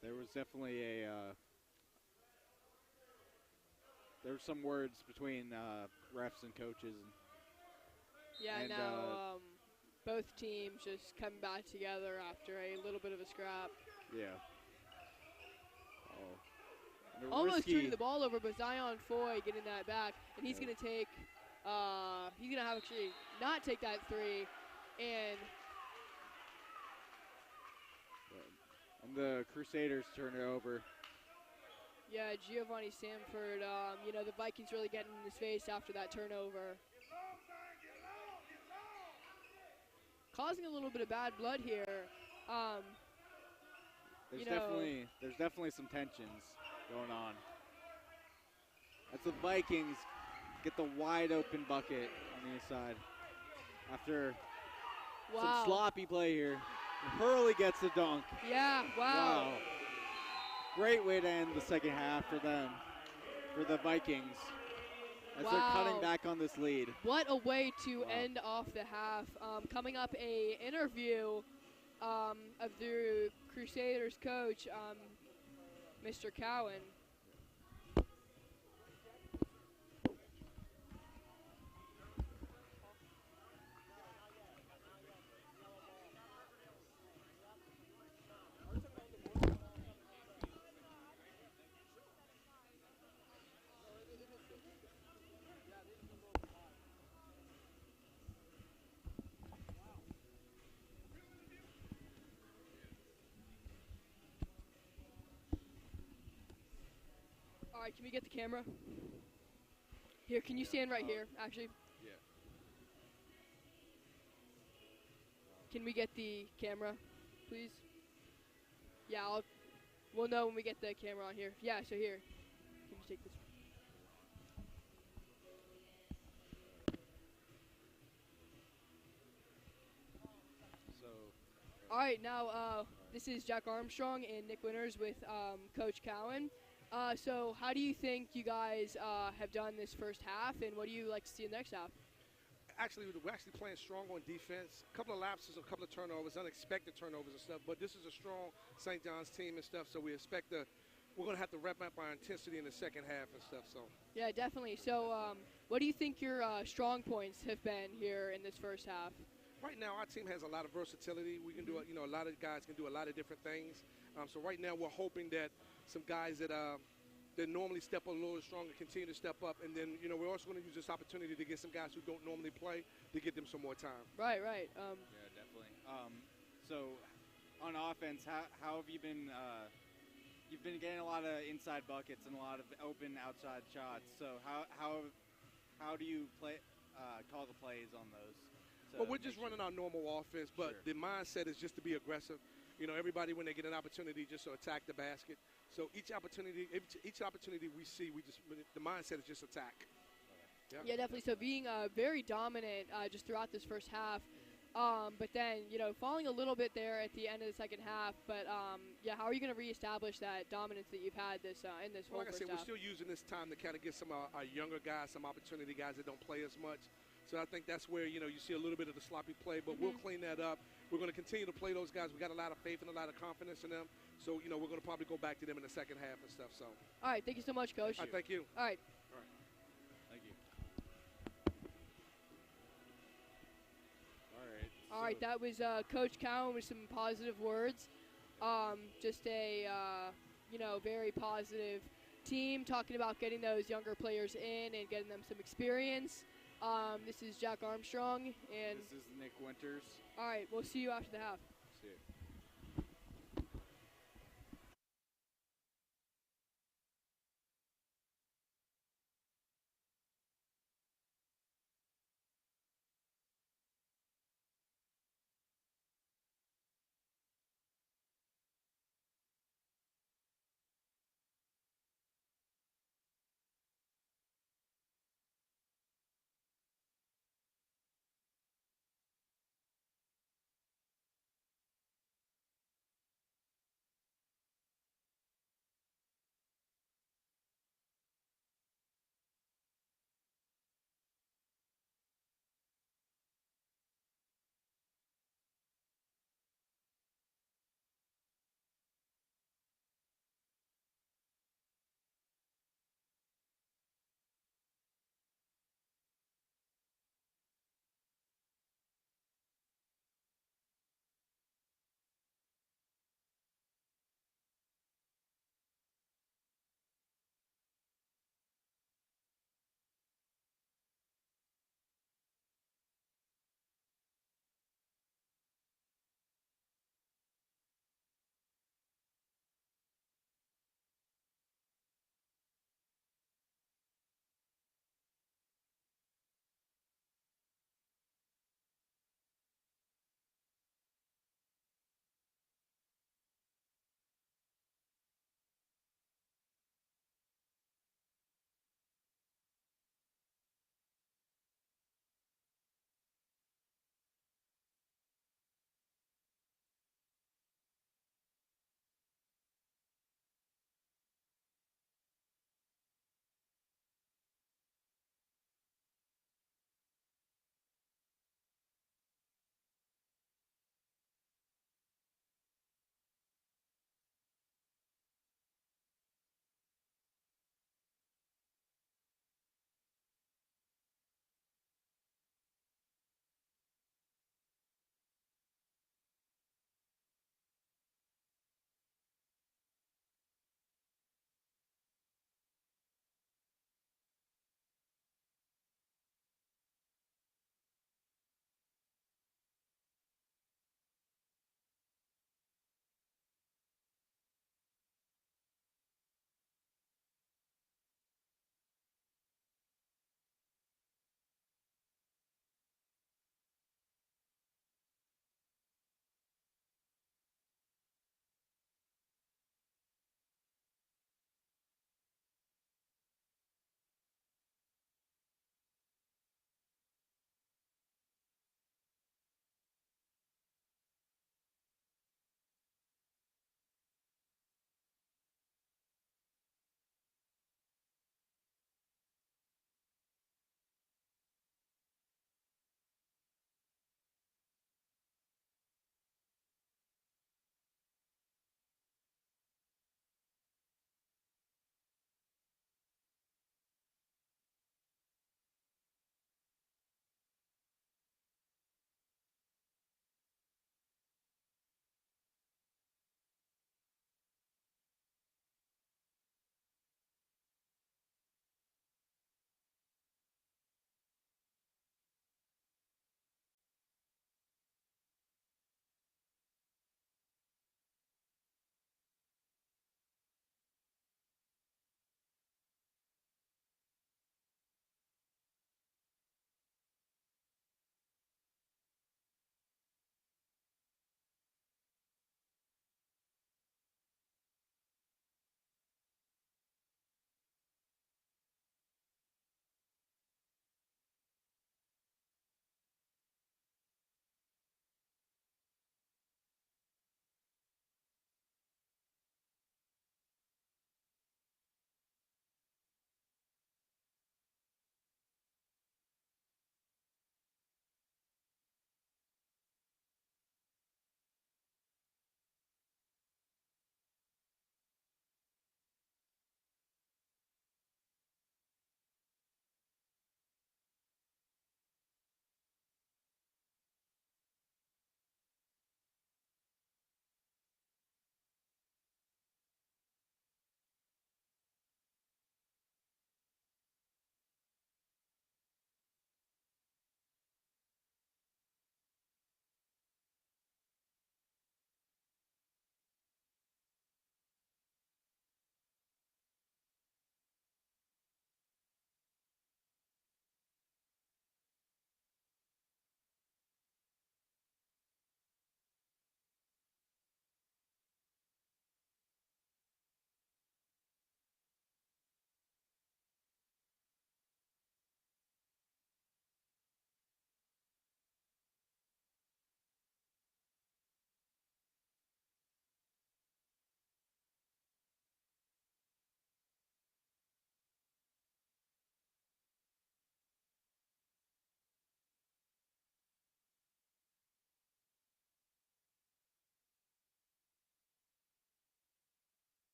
[SPEAKER 1] There was definitely there were some words between refs and coaches.
[SPEAKER 2] And now both teams just come back together after a little bit of a scrap.
[SPEAKER 1] Yeah. Oh.
[SPEAKER 2] Almost turning the ball over, but Zion Foy getting that back, and he's going to take. He's going to have actually not take that three, and
[SPEAKER 1] the Crusaders turn it over.
[SPEAKER 2] Yeah, Giovanni Sanford, you know, the Vikings really getting in his face after that turnover. Causing a little bit of bad blood here.
[SPEAKER 1] There's definitely some tensions going on. As the Vikings get the wide open bucket on the east side. After some sloppy play here. Hurley gets the dunk.
[SPEAKER 2] Yeah, wow.
[SPEAKER 1] Great way to end the second half for them, for the Vikings, as they're cutting back on this lead.
[SPEAKER 2] What a way to end off the half. Coming up, a interview of the Crusaders coach, Mr. Cowan. All right, can we get the camera? Here, can you stand right here, actually?
[SPEAKER 1] Yeah.
[SPEAKER 2] Can we get the camera, please? Yeah, we'll know when we get the camera on here. Yeah, so here. Can you take this? All right, now this is Jack Armstrong and Nick Winters with Coach Cowan. So how do you think you guys have done this first half, and what do you like to see in the next half?
[SPEAKER 3] Actually, we're actually playing strong on defense. A couple of lapses, a couple of turnovers, unexpected turnovers and stuff. But this is a strong St. John's team and stuff, so we expect we're going to have to rep up our intensity in the second half and stuff. So. Yeah,
[SPEAKER 2] definitely. So what do you think your strong points have been here in this first half?
[SPEAKER 3] Right now, our team has a lot of versatility. We can do, a lot of guys can do a lot of different things. So right now, we're hoping that some guys that normally step up a little stronger continue to step up. And then, we're also going to use this opportunity to get some guys who don't normally play to get them some more time.
[SPEAKER 2] Right.
[SPEAKER 1] Yeah, definitely. So on offense, how have you been you've been getting a lot of inside buckets and a lot of open outside shots. So how do you call the plays on those?
[SPEAKER 3] Well, we're just running our normal offense, but the mindset is just to be aggressive. Everybody, when they get an opportunity, just to attack the basket. So each opportunity we see, the mindset is just attack.
[SPEAKER 2] Yeah, definitely. So being very dominant just throughout this first half, but then falling a little bit there at the end of the second half. But how are you going to reestablish that dominance that you've had in this whole first half?
[SPEAKER 3] Like I said, we're still using this time to kind of get some of our younger guys some guys that don't play as much. So I think that's where, you see a little bit of the sloppy play, but we'll clean that up. we're going to continue to play those guys. We got a lot of faith and a lot of confidence in them. So, you know, we're going to probably go back to them in the second half and stuff. So,
[SPEAKER 2] All right, thank you so much, Coach.
[SPEAKER 3] thank you.
[SPEAKER 2] All right.
[SPEAKER 1] All right. Thank you.
[SPEAKER 2] All right, that was Coach Cowan with some positive words. Just a, very positive team talking about getting those younger players in and getting them some experience. This is Jack Armstrong. And
[SPEAKER 1] this is Nick Winters.
[SPEAKER 2] All right, we'll see you after the half.
[SPEAKER 1] See you.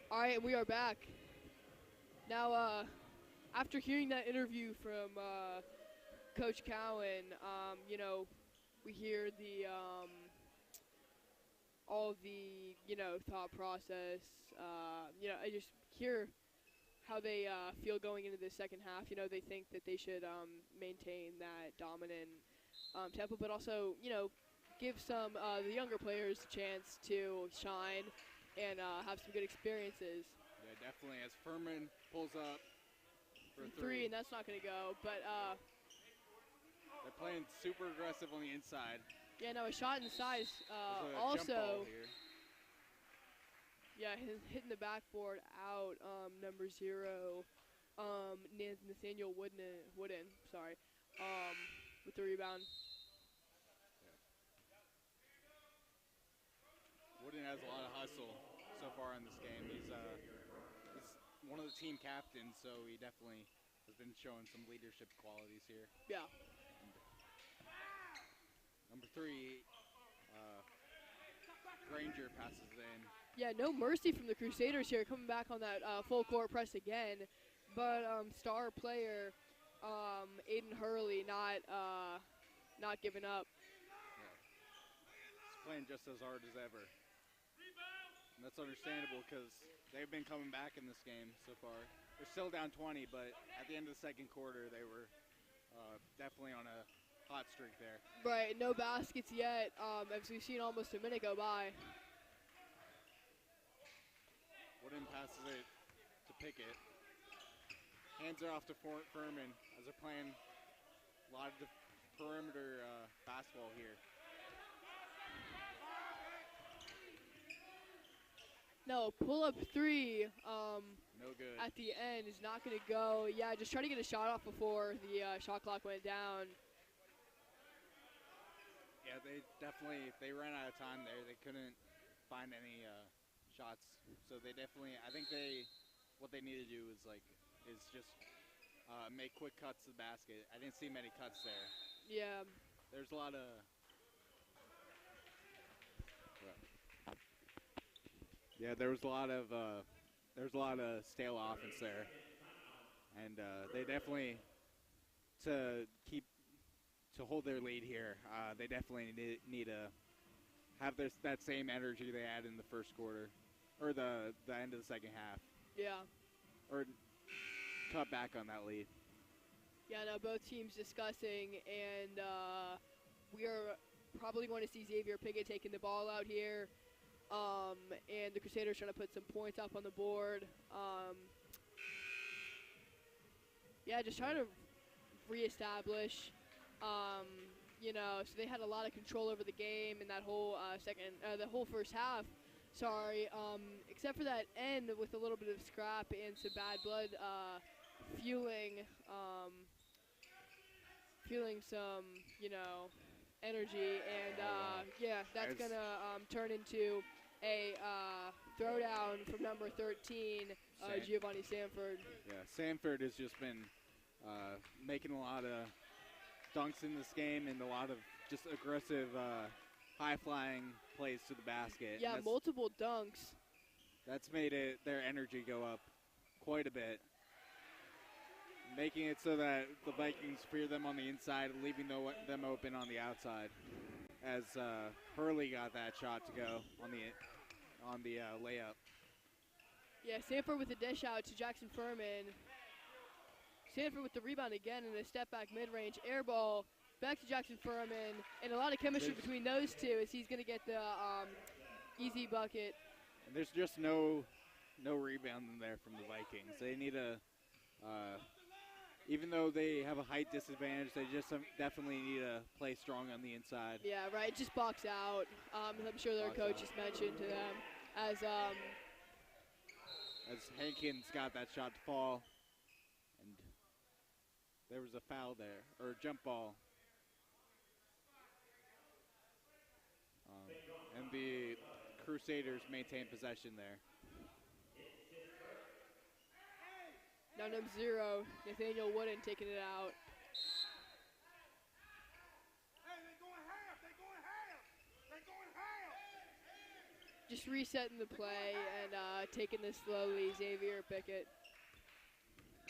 [SPEAKER 2] All right, we are back. Now, after hearing that interview from Coach Cowan, we hear the all of the thought process. I just hear how they feel going into the second half. They think that they should maintain that dominant tempo, but also give some the younger players a chance to shine and have some good experiences.
[SPEAKER 1] Yeah, definitely. As Furman pulls up for
[SPEAKER 2] three, and that's not going to go. But
[SPEAKER 1] they're playing super aggressive on the inside.
[SPEAKER 2] Yeah, no, a shot inside is
[SPEAKER 1] also. Jump ball here.
[SPEAKER 2] Yeah, hitting the backboard out. Number 0, Nathaniel Wooden. Sorry, with the rebound.
[SPEAKER 1] Wooden has a lot of hustle so far in this game. He's one of the team captains, so he definitely has been showing some leadership qualities here.
[SPEAKER 2] Yeah.
[SPEAKER 1] Number 3, Granger passes in.
[SPEAKER 2] Yeah, no mercy from the Crusaders here, coming back on that full court press again. But star player Aiden Hurley not giving up.
[SPEAKER 1] Yeah. He's playing just as hard as ever. And that's understandable because they've been coming back in this game so far. They're still down 20, but at the end of the second quarter, they were definitely on a hot streak there.
[SPEAKER 2] Right, no baskets yet, as we've seen almost a minute go by.
[SPEAKER 1] Wooden passes it to Pickett. Hands it off to Furman as they're playing a lot of perimeter basketball here.
[SPEAKER 2] No, pull-up 3
[SPEAKER 1] no good.
[SPEAKER 2] At the end is not going to go. Yeah, just trying to get a shot off before the shot clock went down.
[SPEAKER 1] Yeah, they definitely, they ran out of time there. They couldn't find any shots. So they definitely, I think what they need to do is just make quick cuts to the basket. I didn't see many cuts there.
[SPEAKER 2] Yeah.
[SPEAKER 1] There's a lot of there was a lot of stale offense there, and they definitely to hold their lead here. They definitely need to have that same energy they had in the first quarter, or the end of the second half.
[SPEAKER 2] Yeah.
[SPEAKER 1] Or cut back on that lead.
[SPEAKER 2] Yeah, no, both teams discussing, and we are probably going to see Xavier Pickett taking the ball out here. And the Crusaders trying to put some points up on the board. Yeah, just trying to reestablish, so they had a lot of control over the game in that whole the whole first half. Sorry, except for that end with a little bit of scrap and some bad blood, fueling some, energy, and that's gonna turn into a throwdown from number 13, Giovanni Sanford.
[SPEAKER 1] Yeah, Sanford has just been making a lot of dunks in this game and a lot of just aggressive, high-flying plays to the basket.
[SPEAKER 2] Yeah, multiple dunks.
[SPEAKER 1] That's made their energy go up quite a bit, making it so that the Vikings fear them on the inside, leaving them open on the outside. As Hurley got that shot to go on the layup.
[SPEAKER 2] Yeah, Sanford with the dish out to Jackson Furman. Sanford with the rebound again in a step back mid-range air ball back to Jackson Furman, and a lot of chemistry between those two as he's going to get the easy bucket.
[SPEAKER 1] And there's just no rebounding there from the Vikings. They need to, even though they have a height disadvantage, they just definitely need to play strong on the inside.
[SPEAKER 2] Yeah, right. Just box out. I'm sure their coach just mentioned to them as
[SPEAKER 1] Hankins got that shot to fall, and there was a foul there, or a jump ball. And the Crusaders maintain possession there.
[SPEAKER 2] Now number 0, Nathaniel Wooden taking it out.
[SPEAKER 3] Hey, they're going half. They're going half. They're going half.
[SPEAKER 2] Just resetting the play and taking this slowly, Xavier Pickett.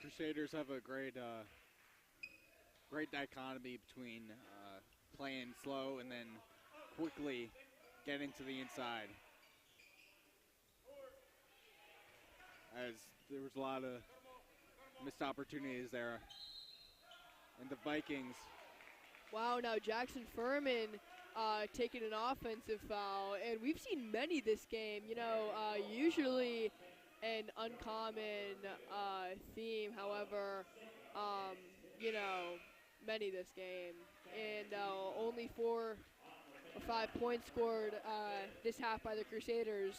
[SPEAKER 1] Crusaders have a great dichotomy between playing slow and then quickly getting to the inside. As there was a lot of missed opportunities there. And the Vikings.
[SPEAKER 2] Wow, now Jackson Furman taking an offensive foul, and we've seen many this game. You know, usually an uncommon theme, however, you know, many this game. And only 4 or 5 points scored this half by the Crusaders.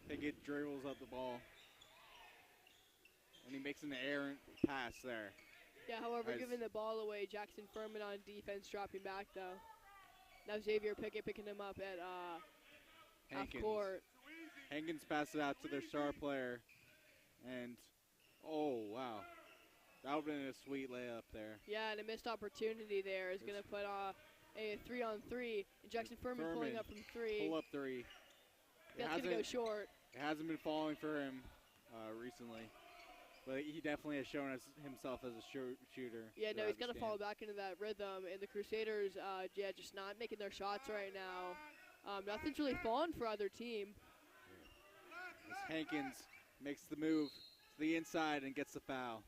[SPEAKER 1] Pickett dribbles up the ball. And he makes an errant pass there.
[SPEAKER 2] Yeah, however, giving the ball away, Jackson Furman on defense dropping back, though. Now Xavier Pickett picking him up at half court.
[SPEAKER 1] Hankins passes it out to their star player. And, oh, wow. That would have been a sweet layup there.
[SPEAKER 2] Yeah, and a missed opportunity there is going to put a 3-on-3. And Jackson Furman pulling up from 3.
[SPEAKER 1] Pull up 3.
[SPEAKER 2] That's going to go short.
[SPEAKER 1] It hasn't been falling for him recently. But he definitely has shown himself as a shooter.
[SPEAKER 2] Yeah, no, he's got to fall back into that rhythm. And the Crusaders, just not making their shots right now. Nothing's really falling for either team.
[SPEAKER 1] As Hankins makes the move to the inside and gets the foul.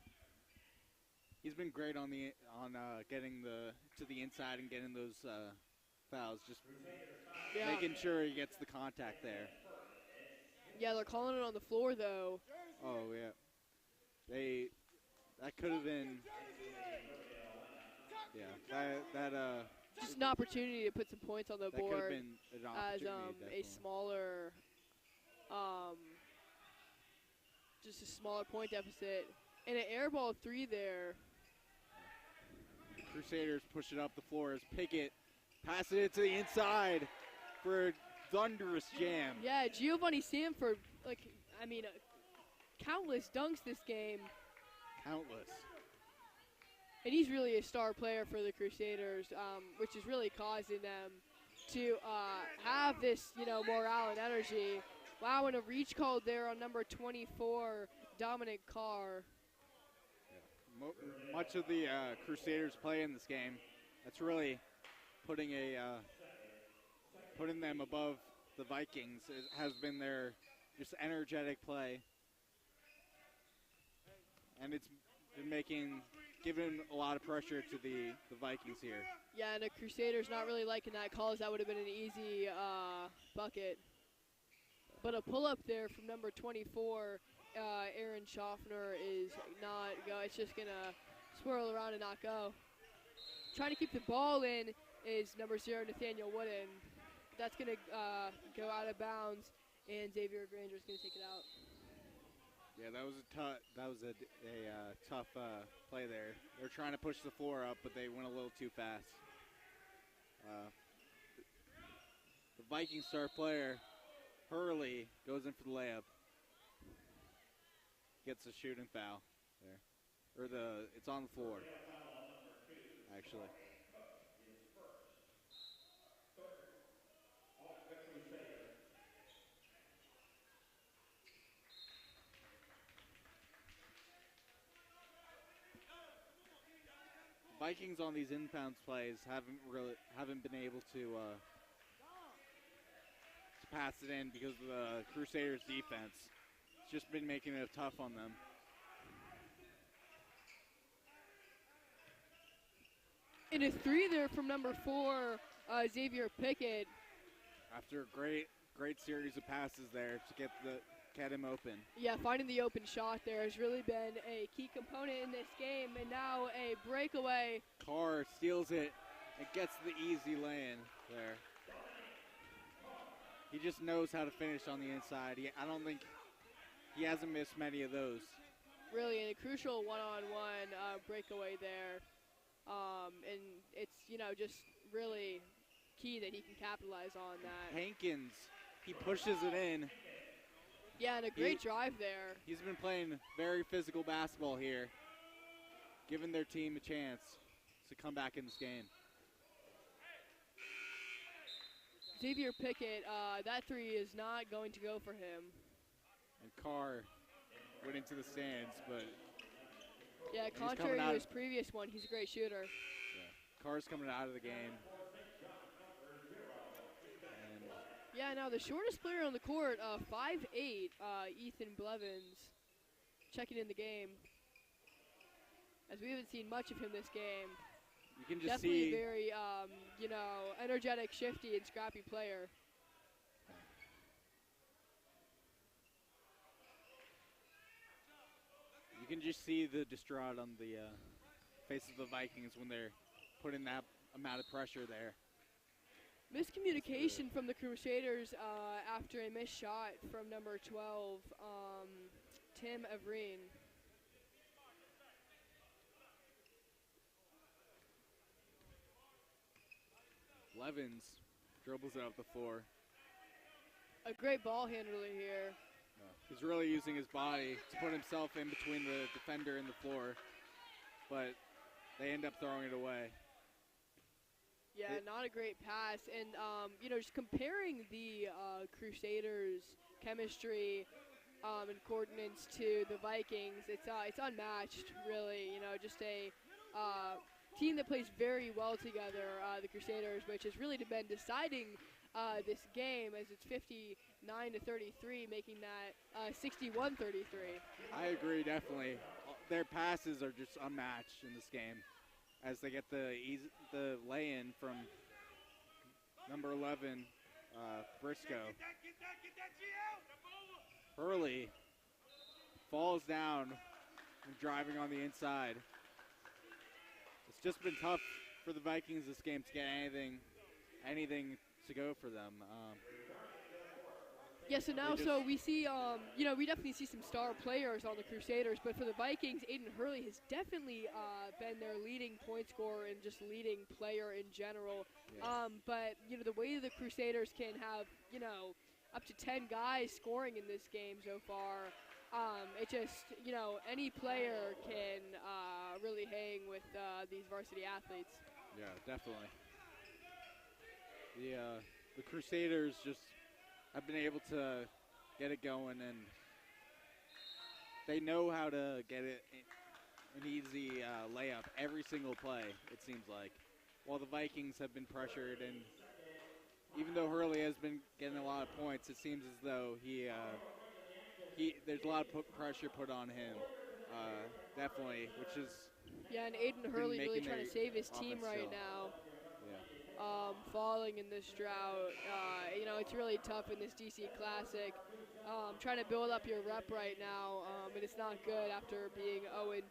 [SPEAKER 1] He's been great on getting to the inside and getting those fouls. Just making sure he gets the contact there.
[SPEAKER 2] Yeah, they're calling it on the floor though.
[SPEAKER 1] Oh yeah. That could have been,
[SPEAKER 2] just an opportunity to put some points on the board as a smaller, just a smaller point deficit, and an air ball 3 there.
[SPEAKER 1] Crusaders push it up the floor as Pickett passes it to the inside for a thunderous jam.
[SPEAKER 2] Yeah, Giovanni Sanford, countless dunks this game.
[SPEAKER 1] Countless.
[SPEAKER 2] And he's really a star player for the Crusaders, which is really causing them to have this, morale and energy. Wow, and a reach called there on number 24, Dominic Carr.
[SPEAKER 1] Yeah. Much of the Crusaders play in this game, that's really putting them above the Vikings. It has been their just energetic play. And it's been giving a lot of pressure to the Vikings here.
[SPEAKER 2] Yeah, and the Crusaders not really liking that call, as that would have been an easy bucket. But a pull-up there from number 24, Aaron Schaffner, is not go. It's just going to swirl around and not go. Trying to keep the ball in is number 0, Nathaniel Wooden. That's going to go out of bounds, and Xavier Granger is going to take it out.
[SPEAKER 1] Yeah, that was a tough play there. They're trying to push the floor up, but they went a little too fast. The Viking star player, Hurley, goes in for the layup. Gets a shooting foul there. It's on the floor, actually. Vikings on these inbounds plays haven't been able to pass it in because of the Crusaders' defense. It's just been making it tough on them.
[SPEAKER 2] And a 3 there from number 4, Xavier Pickett.
[SPEAKER 1] After a great series of passes there to get him open.
[SPEAKER 2] Yeah, finding the open shot there has really been a key component in this game, and now a breakaway.
[SPEAKER 1] Carr steals it and gets the easy lay-in there. He just knows how to finish on the inside. I don't think he hasn't missed many of those.
[SPEAKER 2] Really, and a crucial one-on-one breakaway there. And it's, just really key that he can capitalize on that.
[SPEAKER 1] Hankins, he pushes it in.
[SPEAKER 2] Yeah, and a great drive there.
[SPEAKER 1] He's been playing very physical basketball here. giving their team a chance to come back in this game.
[SPEAKER 2] Xavier Pickett, that three is not going to go for him.
[SPEAKER 1] And Carr went into the stands, but
[SPEAKER 2] yeah, contrary to his previous one, he's a great shooter.
[SPEAKER 1] Yeah. Carr's coming out of the game. And
[SPEAKER 2] yeah, now the shortest player on the court, 5'8", Ethan Blevins, checking in the game. As we haven't seen much of him this game.
[SPEAKER 1] you can just
[SPEAKER 2] Definitely
[SPEAKER 1] see
[SPEAKER 2] very, energetic, shifty, and scrappy player.
[SPEAKER 1] you can just see the distraught on the face of the Vikings when they're putting that amount of pressure there.
[SPEAKER 2] Miscommunication from the Crusaders after a missed shot from number 12, Tim Everine.
[SPEAKER 1] Blevins dribbles it up the floor.
[SPEAKER 2] A great ball handler here.
[SPEAKER 1] He's really using his body to put himself in between the defender and the floor, but they end up throwing it away.
[SPEAKER 2] Yeah, not a great pass. And, just comparing the Crusaders' chemistry and coordinates to the Vikings, it's unmatched, really. Just a team that plays very well together, the Crusaders, which has really been deciding this game as it's 59-33, making that 61-33.
[SPEAKER 1] I agree, definitely. Their passes are just unmatched in this game as they get the lay-in from number 11, Briscoe. Hurley falls down and driving on the inside. It's just been tough for the Vikings this game to get anything to go for them.
[SPEAKER 2] So we see, we definitely see some star players on the Crusaders, but for the Vikings, Aiden Hurley has definitely been their leading point scorer and just leading player in general.
[SPEAKER 1] Yeah.
[SPEAKER 2] But, the way the Crusaders can have, up to 10 guys scoring in this game so far, it just, any player can really hang with these varsity athletes.
[SPEAKER 1] Yeah, definitely. The Crusaders just have been able to get it going, and they know how to get it an easy layup every single play, it seems like. While the Vikings have been pressured, and even though Hurley has been getting a lot of points, it seems as though there's a lot of pressure put on him, definitely, which is...
[SPEAKER 2] Yeah, and Aiden Hurley really trying to save his team right now. Falling in this drought. It's really tough in this DC Classic. Trying to build up your rep right now, and it's not good after being 0-2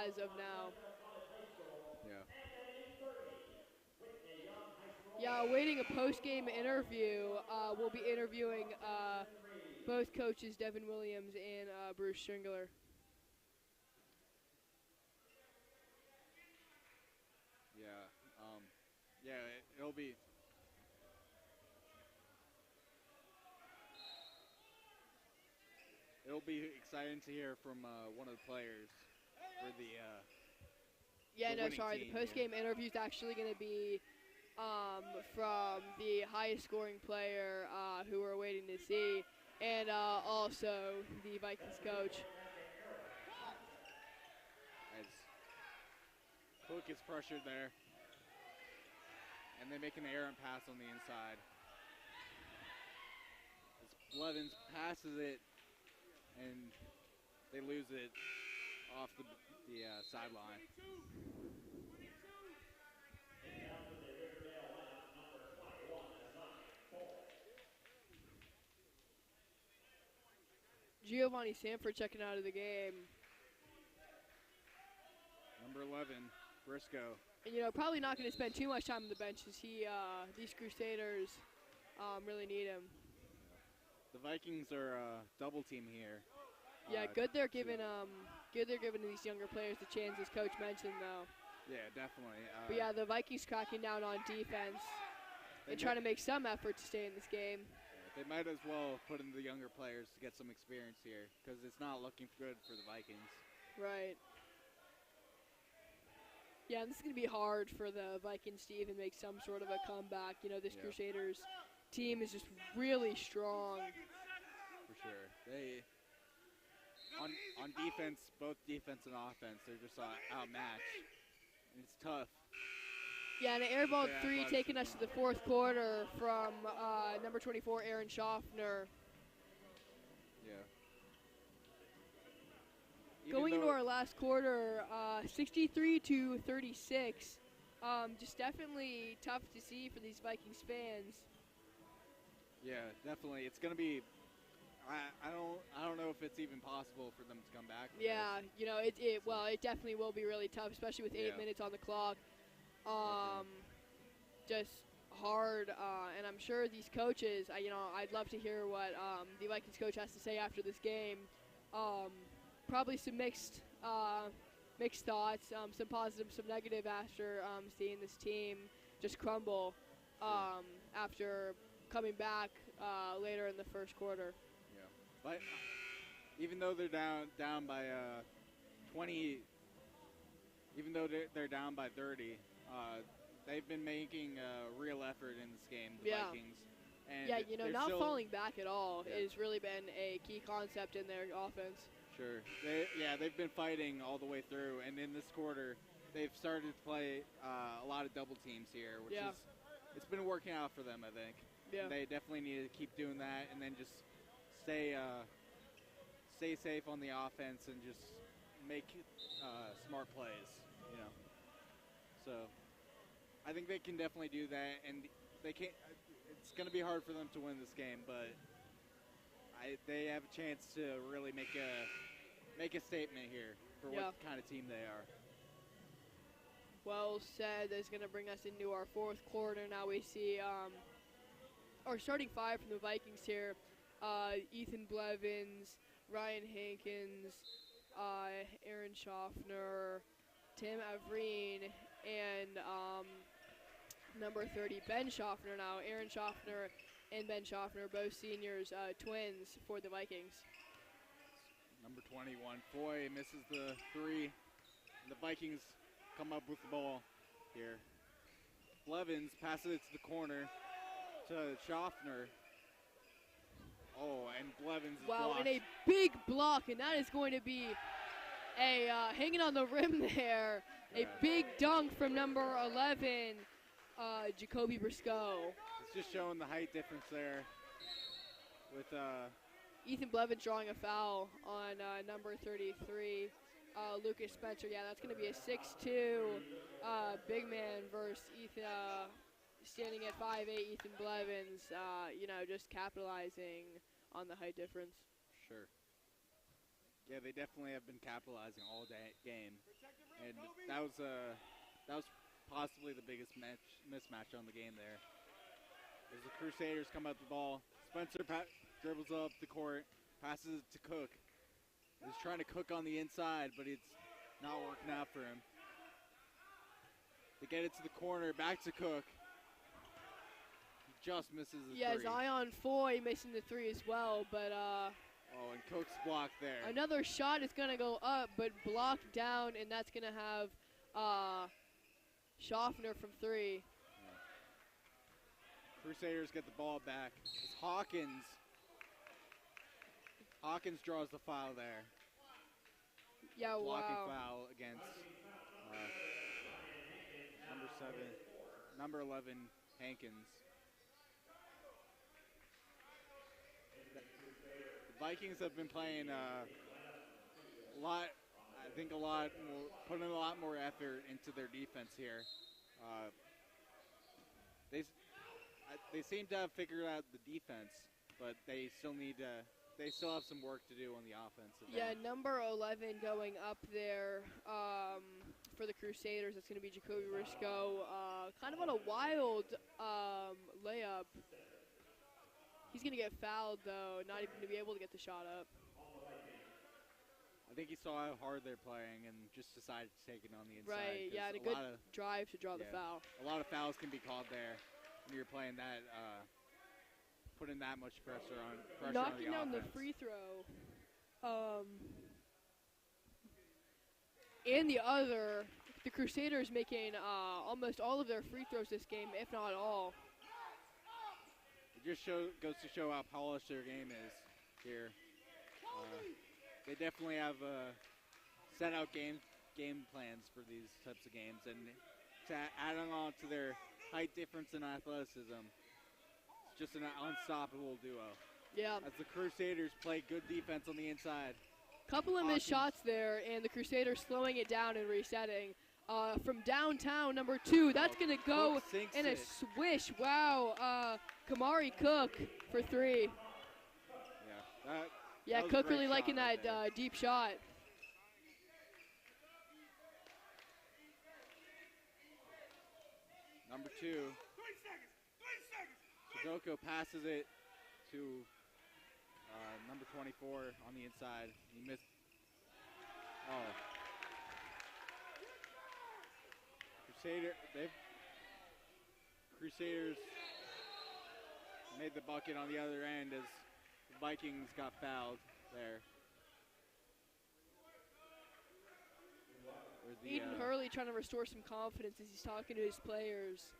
[SPEAKER 2] as of now. Yeah, awaiting a post-game interview. We'll be interviewing both coaches, Devin Williams and Bruce Stringler.
[SPEAKER 1] It'll be exciting to hear from one of the players for the
[SPEAKER 2] the post-game interview is actually going to be from the highest scoring player who we're waiting to see, and also the Vikings coach.
[SPEAKER 1] As Cook is pressured there, and they make an errant pass on the inside. As Blevins passes it, and they lose it off the sideline.
[SPEAKER 2] Giovanni Sanford checking out of the game.
[SPEAKER 1] Number 11, Briscoe.
[SPEAKER 2] And, probably not going to spend too much time on the bench as these Crusaders really need him.
[SPEAKER 1] The Vikings are double team here.
[SPEAKER 2] Good. They're giving these younger players the chance, as Coach mentioned, though.
[SPEAKER 1] Yeah, definitely.
[SPEAKER 2] But the Vikings cracking down on defense and trying to make some effort to stay in this game.
[SPEAKER 1] They might as well put in the younger players to get some experience here because it's not looking good for the Vikings.
[SPEAKER 2] Right. Yeah, and this is going to be hard for the Vikings to even make some sort of a comeback. You know, this Crusaders team is just really strong.
[SPEAKER 1] For sure. They on defense, both defense and offense, they're just outmatched. And it's tough.
[SPEAKER 2] Yeah, and an air ball
[SPEAKER 1] Yeah,
[SPEAKER 2] three taking us to the fourth quarter from number 24, Aaron Schaffner.
[SPEAKER 1] Yeah.
[SPEAKER 2] Going into our last quarter, 63-36. Just definitely tough to see for these Vikings fans.
[SPEAKER 1] Yeah, definitely. It's gonna be. I don't know if it's even possible for them to come back.
[SPEAKER 2] Yeah, you know, it definitely will be really tough, especially with 8 minutes on the clock. Just hard, and I'm sure these coaches. I'd love to hear what the Vikings coach has to say after this game. Probably some mixed thoughts, some positive, some negative after seeing this team just crumble after coming back later in the first quarter.
[SPEAKER 1] Yeah, but even though they're down by 20, even though they're down by 30, they've been making a real effort in this game, the Vikings. And
[SPEAKER 2] not falling back at all has really been a key concept in their offense.
[SPEAKER 1] Sure. They've been fighting all the way through, and in this quarter, they've started to play a lot of double teams here, which it's been working out for them, I think.
[SPEAKER 2] Yeah.
[SPEAKER 1] They definitely need to keep doing that, and then just stay safe on the offense and just make smart plays, you know. So I think they can definitely do that, and they can't. It's going to be hard for them to win this game, but they have a chance to really make a statement here for what kind of team they are.
[SPEAKER 2] Well said. That's going to bring us into our fourth quarter. Now we see our starting five from the Vikings here. Ethan Blevins, Ryan Hankins, Aaron Schaffner, Tim Avreen, and number 30, Ben Schaffner now. Aaron Schaffner and Ben Schaffner, both seniors, twins for the Vikings.
[SPEAKER 1] Number 21, Foy misses the three. The Vikings come up with the ball here. Blevins passes it to the corner to Schaffner. Oh, and Blevins is blocked.
[SPEAKER 2] And a big block, and that is going to be a hanging on the rim there. Yeah. A big dunk from number 11, Jacoby Briscoe.
[SPEAKER 1] It's just showing the height difference there with
[SPEAKER 2] Ethan Blevins drawing a foul on number 33, Lucas Spencer. Yeah, that's going to be a 6'2" big man versus Ethan standing at 5'8", Ethan Blevins, just capitalizing on the height difference.
[SPEAKER 1] Sure. Yeah, they definitely have been capitalizing all day game, and that was possibly the biggest mismatch on the game there. As the Crusaders come up the ball, Spencer dribbles up the court, passes it to Cook. He's trying to cook on the inside, but it's not working out for him. They get it to the corner, back to Cook. He just misses the three.
[SPEAKER 2] Yeah, Zion Foy missing the three as well, but
[SPEAKER 1] and Cook's blocked there.
[SPEAKER 2] Another shot is going to go up, but blocked down, and that's going to have Schaffner from three. Yeah.
[SPEAKER 1] Crusaders get the ball back. It's Hawkins. Hawkins draws the foul there.
[SPEAKER 2] Yeah,
[SPEAKER 1] blocking foul against number 11, Hankins. The Vikings have been playing a lot more, putting a lot more effort into their defense here. They seem to have figured out the defense, but they still have some work to do on the offensive end.
[SPEAKER 2] Yeah, number 11 going up there for the Crusaders. It's going to be Jacoby Briscoe. Kind of on a wild layup. He's going to get fouled, though, not even to be able to get the shot up.
[SPEAKER 1] I think he saw how hard they're playing and just decided to take it on the inside.
[SPEAKER 2] Right, yeah, and a good drive to draw the foul.
[SPEAKER 1] A lot of fouls can be called there when you're playing that, putting that much pressure on the
[SPEAKER 2] Knocking down
[SPEAKER 1] offense.
[SPEAKER 2] the free throw. And the other the Crusaders making almost all of their free throws this game, if not all.
[SPEAKER 1] It just goes to show how polished their game is here. They definitely have set out game plans for these types of games, and adding on to their height difference and athleticism, it's just an unstoppable duo.
[SPEAKER 2] Yeah.
[SPEAKER 1] As the Crusaders play good defense on the inside.
[SPEAKER 2] Couple of missed shots there, and the Crusaders slowing it down and resetting. From downtown, number 2, that's going to go in a swish. Wow. Kamari Cook for 3.
[SPEAKER 1] Yeah,
[SPEAKER 2] Cook really liking that deep shot.
[SPEAKER 1] Number 2. Sudoku passes it to number 24 on the inside. He missed. Oh. Crusaders made the bucket on the other end as the Vikings got fouled there.
[SPEAKER 2] Eden Hurley trying to restore some confidence as he's talking to his players.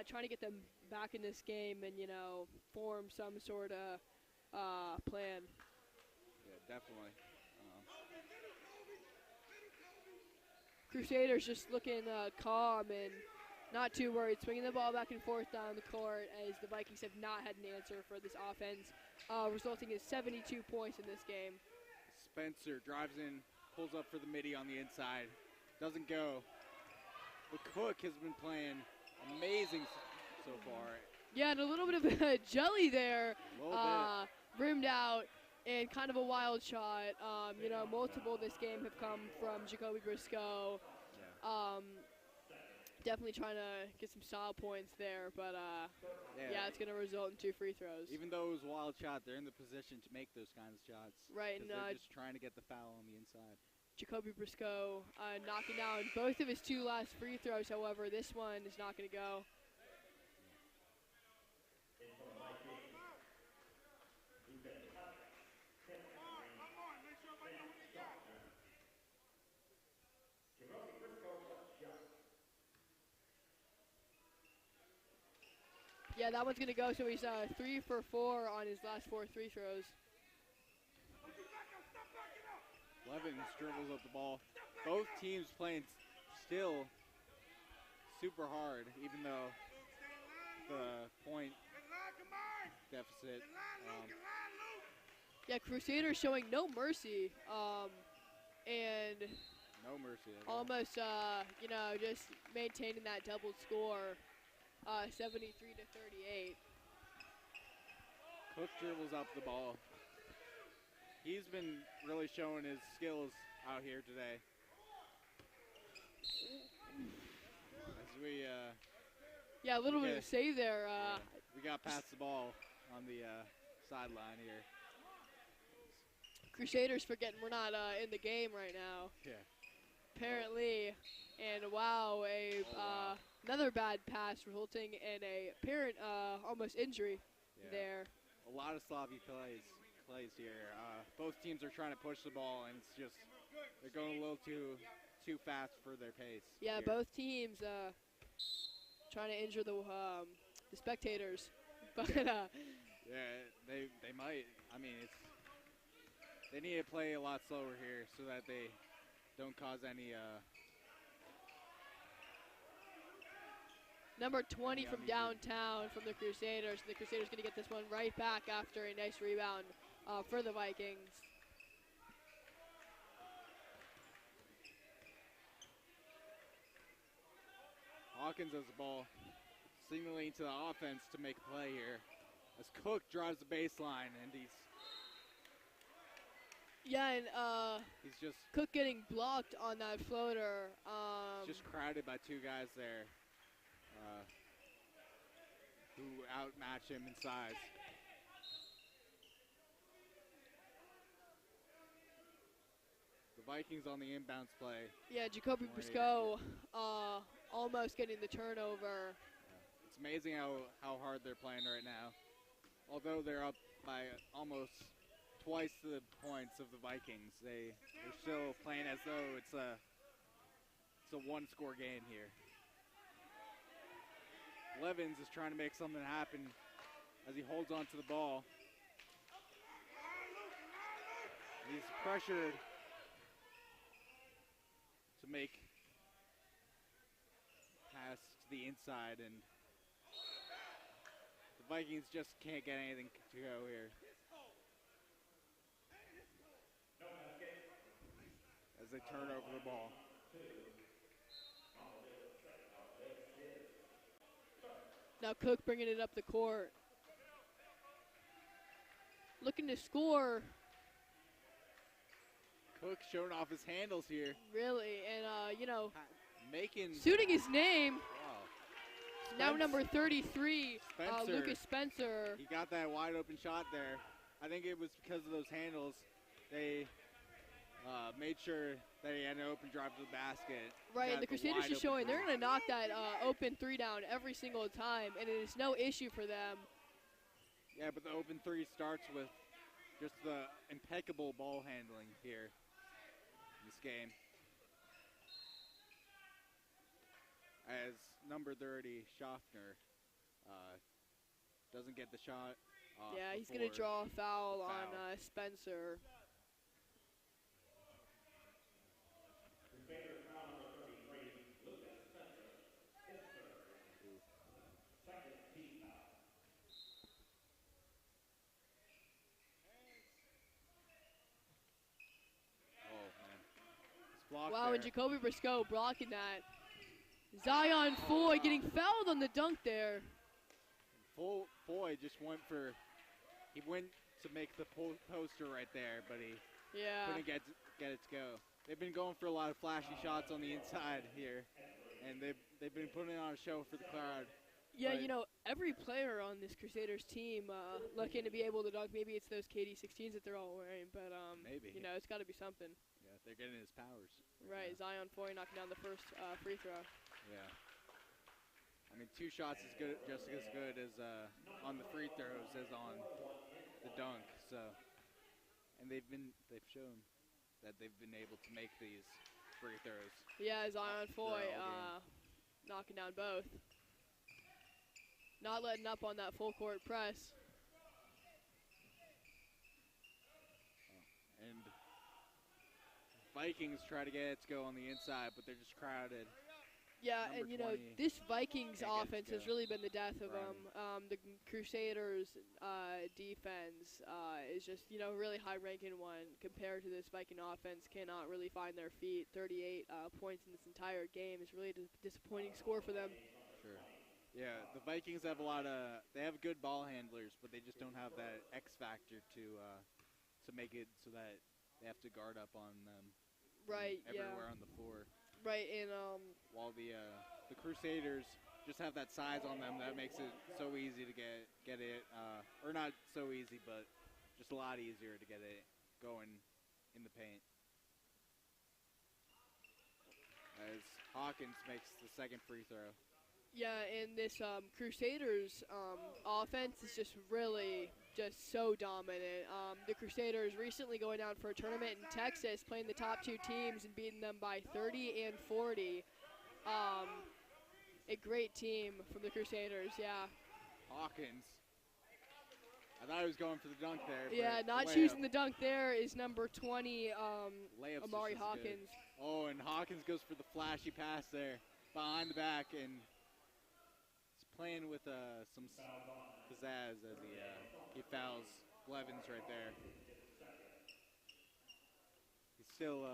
[SPEAKER 2] Trying to get them back in this game and, form some sort of plan.
[SPEAKER 1] Yeah, definitely.
[SPEAKER 2] Crusaders just looking calm and not too worried, swinging the ball back and forth down the court as the Vikings have not had an answer for this offense, resulting in 72 points in this game.
[SPEAKER 1] Spencer drives in, pulls up for the midi on the inside, doesn't go. But Cook has been playing amazing so far.
[SPEAKER 2] Yeah, and a little bit of a jelly there, rimmed out, and kind of a wild shot. Multiple this game have come from Jacoby Briscoe.
[SPEAKER 1] Yeah.
[SPEAKER 2] Definitely trying to get some solid points there, but it's going to result in 2 free throws.
[SPEAKER 1] Even though it was a wild shot, they're in the position to make those kinds of shots.
[SPEAKER 2] Right, and
[SPEAKER 1] they're just trying to get the foul on the inside.
[SPEAKER 2] Jacoby Briscoe knocking down both of his 2 last free throws. However, this one is not going to go. Yeah, that one's going to go, so he's 3 for 4 on his last 4 free throws.
[SPEAKER 1] Levins dribbles up the ball. Both teams playing still super hard, even though the point deficit.
[SPEAKER 2] Crusaders showing no mercy, and
[SPEAKER 1] no mercy at
[SPEAKER 2] all. Almost, just maintaining that double score. 73 to 38.
[SPEAKER 1] Cook dribbles up the ball. He's been really showing his skills out here today. As we,
[SPEAKER 2] a little bit of a save there.
[SPEAKER 1] We got past the ball on the sideline here.
[SPEAKER 2] Crusaders forgetting we're not in the game right now.
[SPEAKER 1] Yeah.
[SPEAKER 2] Apparently, and wow, another bad pass resulting in a apparent almost injury there.
[SPEAKER 1] A lot of sloppy plays here. Both teams are trying to push the ball, and it's just they're going a little too fast for their pace.
[SPEAKER 2] Yeah,
[SPEAKER 1] here.
[SPEAKER 2] both teams trying to injure the spectators, but
[SPEAKER 1] they might. I mean, they need to play a lot slower here so that they don't cause any.
[SPEAKER 2] Number 20 from downtown from the Crusaders. The Crusaders going to get this one right back after a nice rebound for the Vikings.
[SPEAKER 1] Hawkins has the ball, signaling to the offense to make a play here. As Cook drives the baseline, and he's just
[SPEAKER 2] Cook getting blocked on that floater.
[SPEAKER 1] Just crowded by 2 guys there. Who outmatch him in size. The Vikings on the inbounds play.
[SPEAKER 2] Yeah, Jacoby Briscoe almost getting the turnover.
[SPEAKER 1] Yeah. It's amazing how hard they're playing right now. Although they're up by almost twice the points of the Vikings, they're still playing as though it's a one-score game here. Blevins is trying to make something happen as he holds on to the ball. He's pressured to make pass to the inside, and the Vikings just can't get anything to go here. As they turn over the ball.
[SPEAKER 2] Now Cook bringing it up the court. Looking to score.
[SPEAKER 1] Cook showing off his handles here.
[SPEAKER 2] Really, and
[SPEAKER 1] Making
[SPEAKER 2] suiting his name.
[SPEAKER 1] Wow.
[SPEAKER 2] Now number 33,
[SPEAKER 1] Spencer.
[SPEAKER 2] Lucas Spencer.
[SPEAKER 1] He got that wide open shot there. I think it was because of those handles. They made sure that he had an open drive to the basket.
[SPEAKER 2] Right, and
[SPEAKER 1] Got
[SPEAKER 2] the Crusaders just showing they're
[SPEAKER 1] three.
[SPEAKER 2] going to knock that open three down every single time, and it is no issue for them.
[SPEAKER 1] Yeah, but the open three starts with just the impeccable ball handling here in this game. As number 30, Schaffner, doesn't get the shot.
[SPEAKER 2] Yeah, he's going to draw a foul on Spencer. Wow, and Jacoby Briscoe blocking that. Zion Foy getting fouled on the dunk there.
[SPEAKER 1] Foy just went to make the poster right there, but he couldn't get it to go. They've been going for a lot of flashy shots on the inside here, and they've been putting on a show for the crowd.
[SPEAKER 2] Yeah, every player on this Crusaders team looking to be able to dunk. Maybe it's those KD16s that they're all wearing, but
[SPEAKER 1] maybe
[SPEAKER 2] it's got to be something.
[SPEAKER 1] Yeah, they're getting his powers.
[SPEAKER 2] Right, yeah. Zion Foy knocking down the first free throw.
[SPEAKER 1] Yeah. I mean, 2 shots is good, just as good as on the free throws as on the dunk. So, and they've shown that they've been able to make these free throws.
[SPEAKER 2] Yeah, Zion Foy knocking down both. Not letting up on that full court press.
[SPEAKER 1] And Vikings try to get it to go on the inside, but they're just crowded.
[SPEAKER 2] Yeah, and this Vikings offense has really been the death of them. The Crusaders defense is just, really high-ranking one compared to this Viking offense. Cannot really find their feet. 38 points in this entire game is really a disappointing score for them.
[SPEAKER 1] Sure. Yeah, the Vikings have they have good ball handlers, but they just don't have that X factor to make it so that they have to guard up on them.
[SPEAKER 2] Right.
[SPEAKER 1] Everywhere on the floor.
[SPEAKER 2] Right, and
[SPEAKER 1] while the Crusaders just have that size on them that makes it so easy to get it, or not so easy, but just a lot easier to get it going in the paint. As Hawkins makes the second free throw.
[SPEAKER 2] Yeah, and this Crusaders offense is just really so dominant. The Crusaders recently going down for a tournament in Texas, playing the top 2 teams and beating them by 30 and 40. A great team from the Crusaders, yeah.
[SPEAKER 1] Hawkins. I thought he was going for the dunk there.
[SPEAKER 2] Yeah, not choosing the dunk there is number 20, Amari Hawkins.
[SPEAKER 1] Good. Oh, and Hawkins goes for the flashy pass there behind the back, and he's playing with some pizzazz as he fouls Blevins right there. He's still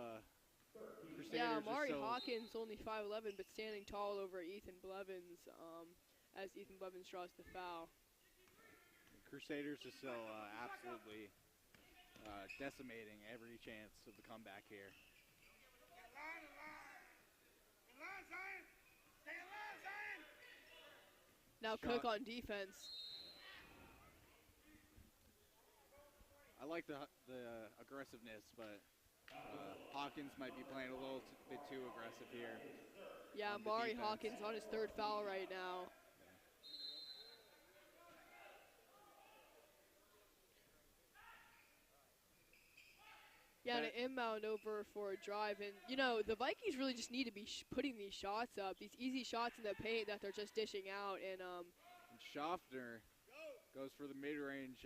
[SPEAKER 1] Crusaders.
[SPEAKER 2] Yeah, Amari Hawkins only 5'11", but standing tall over Ethan Blevins as Ethan Blevins draws the foul.
[SPEAKER 1] Crusaders are still absolutely decimating every chance of the comeback here.
[SPEAKER 2] Now Cook on defense.
[SPEAKER 1] I like the aggressiveness, but Hawkins might be playing a little bit too aggressive here.
[SPEAKER 2] Yeah, Amari Hawkins on his 3rd foul right now. Yeah, and an inbound over for a drive. And, you know, the Vikings really just need to be putting these shots up, these easy shots in the paint that they're just dishing out. And
[SPEAKER 1] Schaffner goes for the mid-range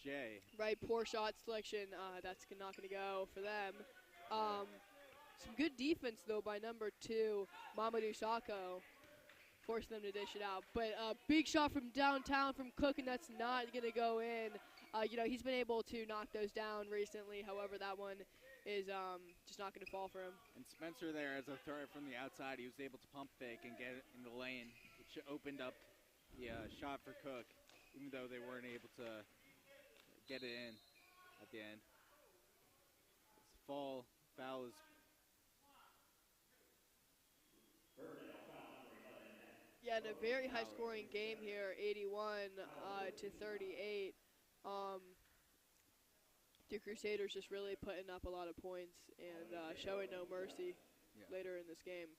[SPEAKER 1] J.
[SPEAKER 2] Right, poor shot selection. That's not going to go for them. Some good defense, though, by number 2, Mamadou Sakho, forcing them to dish it out. But a big shot from downtown from Cook, and that's not going to go in. You know, he's been able to knock those down recently. However, that one is just not going to fall for him.
[SPEAKER 1] And Spencer there, as a threat from the outside, he was able to pump fake and get it in the lane, which opened up the shot for Cook, even though they weren't able to get it in at the end. This foul is
[SPEAKER 2] yeah, in a very high-scoring game here, 81 to 38. The Crusaders just really putting up a lot of points and showing no mercy later in this game.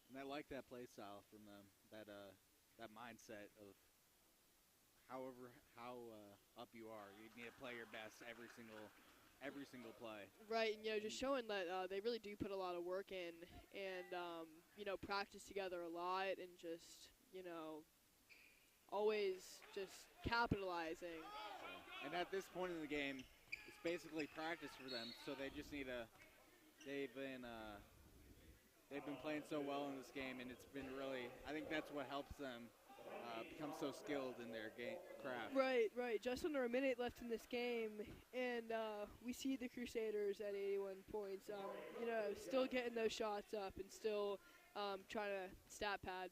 [SPEAKER 1] And I like that play style from them, that mindset of how up you are, you need to play your best every single play.
[SPEAKER 2] Right, and you know, just showing that they really do put a lot of work in, and you know, practice together a lot, and just, you know, always just capitalizing.
[SPEAKER 1] And at this point in the game, it's basically practice for them. So they just need to. They've been playing so well in this game, and it's been really. I think that's what helps them become so skilled in their game craft.
[SPEAKER 2] Right. Just under a minute left in this game, and we see the Crusaders at 81 points. You know, still getting those shots up and still trying to stat pad.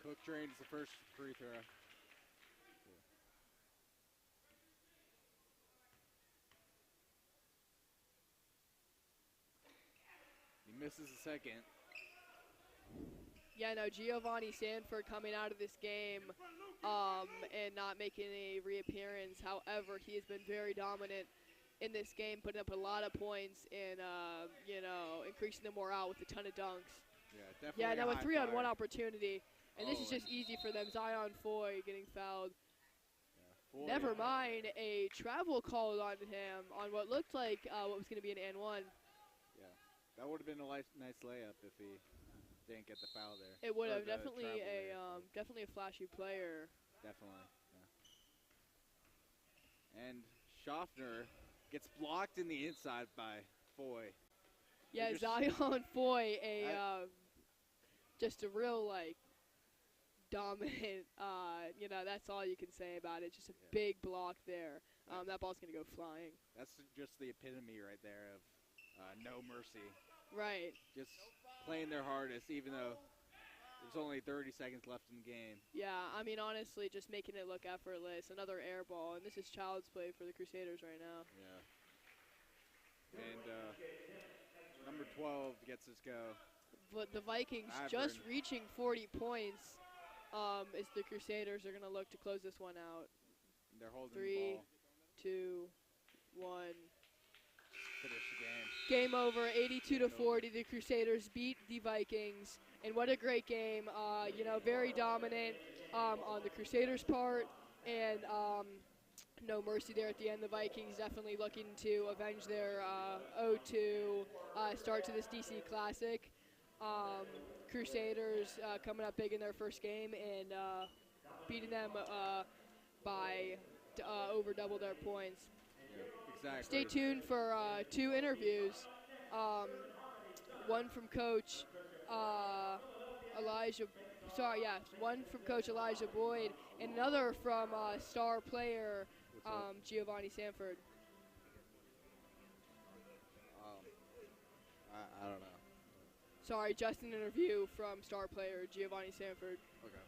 [SPEAKER 1] Cook drains the first free throw. He misses the second.
[SPEAKER 2] Yeah, no, Giovanni Sanford coming out of this game and not making a reappearance. However, he has been very dominant in this game, putting up a lot of points and, you know, increasing the morale with a ton of dunks.
[SPEAKER 1] Yeah, definitely.
[SPEAKER 2] Yeah, now a 3-on-1
[SPEAKER 1] flyer.
[SPEAKER 2] opportunity. And this is just easy for them. Zion Foy getting fouled.
[SPEAKER 1] Yeah,
[SPEAKER 2] Never mind, a travel called on him on what looked like what was going to be an and one.
[SPEAKER 1] Yeah, that would have been a nice layup if he didn't get the foul there.
[SPEAKER 2] It would
[SPEAKER 1] Or
[SPEAKER 2] have
[SPEAKER 1] the
[SPEAKER 2] definitely
[SPEAKER 1] travel there.
[SPEAKER 2] definitely a flashy player.
[SPEAKER 1] Definitely, yeah. And Schaffner gets blocked in the inside by Foy.
[SPEAKER 2] Yeah, Zion Foy, just a real, like, dominant, you know, that's all you can say about it. Just a big block there. That ball's going to go flying.
[SPEAKER 1] That's just the epitome right there of no mercy.
[SPEAKER 2] Right.
[SPEAKER 1] Just playing their hardest, even though there's only 30 seconds left in the game.
[SPEAKER 2] Yeah, I mean, honestly, just making it look effortless. Another air ball, and this is child's play for the Crusaders right now.
[SPEAKER 1] Yeah. And number 12 gets his go.
[SPEAKER 2] But the Vikings just reaching 40 points as the Crusaders are going to look to close this one out.
[SPEAKER 1] They're holding
[SPEAKER 2] 3,
[SPEAKER 1] the ball.
[SPEAKER 2] 2, 1.
[SPEAKER 1] Finish the game.
[SPEAKER 2] Game over, 82 to 40. The Crusaders beat the Vikings, and what a great game! You know, very dominant on the Crusaders' part, and no mercy there at the end. The Vikings definitely looking to avenge their 0-2 start to this DC Classic. Crusaders coming up big in their first game and beating them by over double their points.
[SPEAKER 1] Yeah, exactly.
[SPEAKER 2] Stay tuned for 2 interviews. One from Coach one from Coach Elijah Boyd, and another from star player Giovanni Sanford.
[SPEAKER 1] I don't know.
[SPEAKER 2] Sorry, just an interview from star player Giovanni Sanford.
[SPEAKER 1] Okay.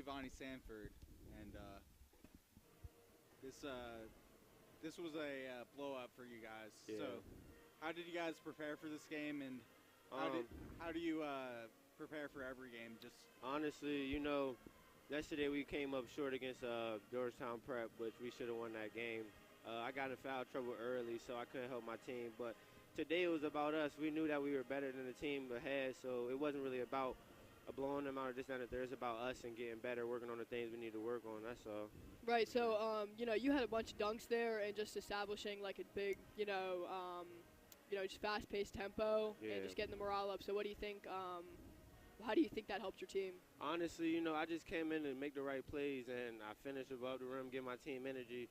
[SPEAKER 1] Giovanni Sanford, and this was a blow up for you guys.
[SPEAKER 4] Yeah.
[SPEAKER 1] So, how did you guys prepare for this game, and how do you prepare for every game? Just
[SPEAKER 4] honestly, yesterday we came up short against Georgetown Prep, which we should have won that game. I got in foul trouble early, so I couldn't help my team. But today it was about us. We knew that we were better than the team ahead, so it wasn't really about blowing them out or this, that, and the third. It's about us and getting better, working on the things we need to work on. That's all.
[SPEAKER 2] Right. So, you had a bunch of dunks there, and just establishing like a big, just fast-paced tempo and just getting the morale up. So, what do you think? How do you think that helped your team?
[SPEAKER 4] Honestly, I just came in and make the right plays, and I finished above the rim, give my team energy.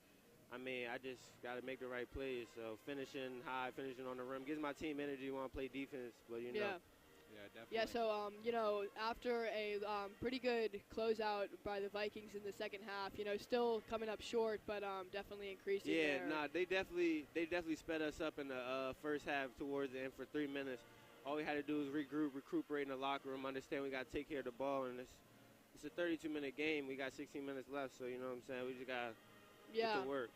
[SPEAKER 4] I mean, I just got to make the right plays. So finishing high, finishing on the rim gives my team energy. Want to play defense, but
[SPEAKER 2] Yeah.
[SPEAKER 1] Yeah, definitely.
[SPEAKER 2] Yeah, so, after a pretty good closeout by the Vikings in the second half, still coming up short, but definitely increasing
[SPEAKER 4] Yeah,
[SPEAKER 2] there.
[SPEAKER 4] they definitely sped us up in the first half towards the end for 3 minutes. All we had to do was regroup, recuperate in the locker room, understand we got to take care of the ball, and it's a 32-minute game. We got 16 minutes left, so you know what I'm saying? We just got to get to work.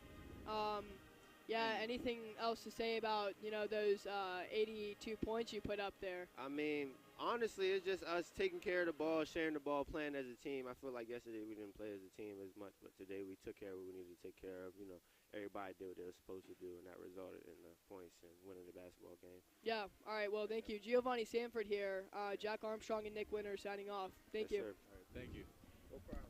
[SPEAKER 2] Anything else to say about, those 82 points you put up there?
[SPEAKER 4] I mean, honestly, it's just us taking care of the ball, sharing the ball, playing as a team. I feel like yesterday we didn't play as a team as much, but today we took care of what we needed to take care of. Everybody did what they were supposed to do, and that resulted in the points and winning the basketball game.
[SPEAKER 2] Yeah, all right, well, thank you. Giovanni Sanford here, Jack Armstrong and Nick Winter signing off. Thank you.
[SPEAKER 4] Sir.
[SPEAKER 1] All right, thank you.
[SPEAKER 3] No problem.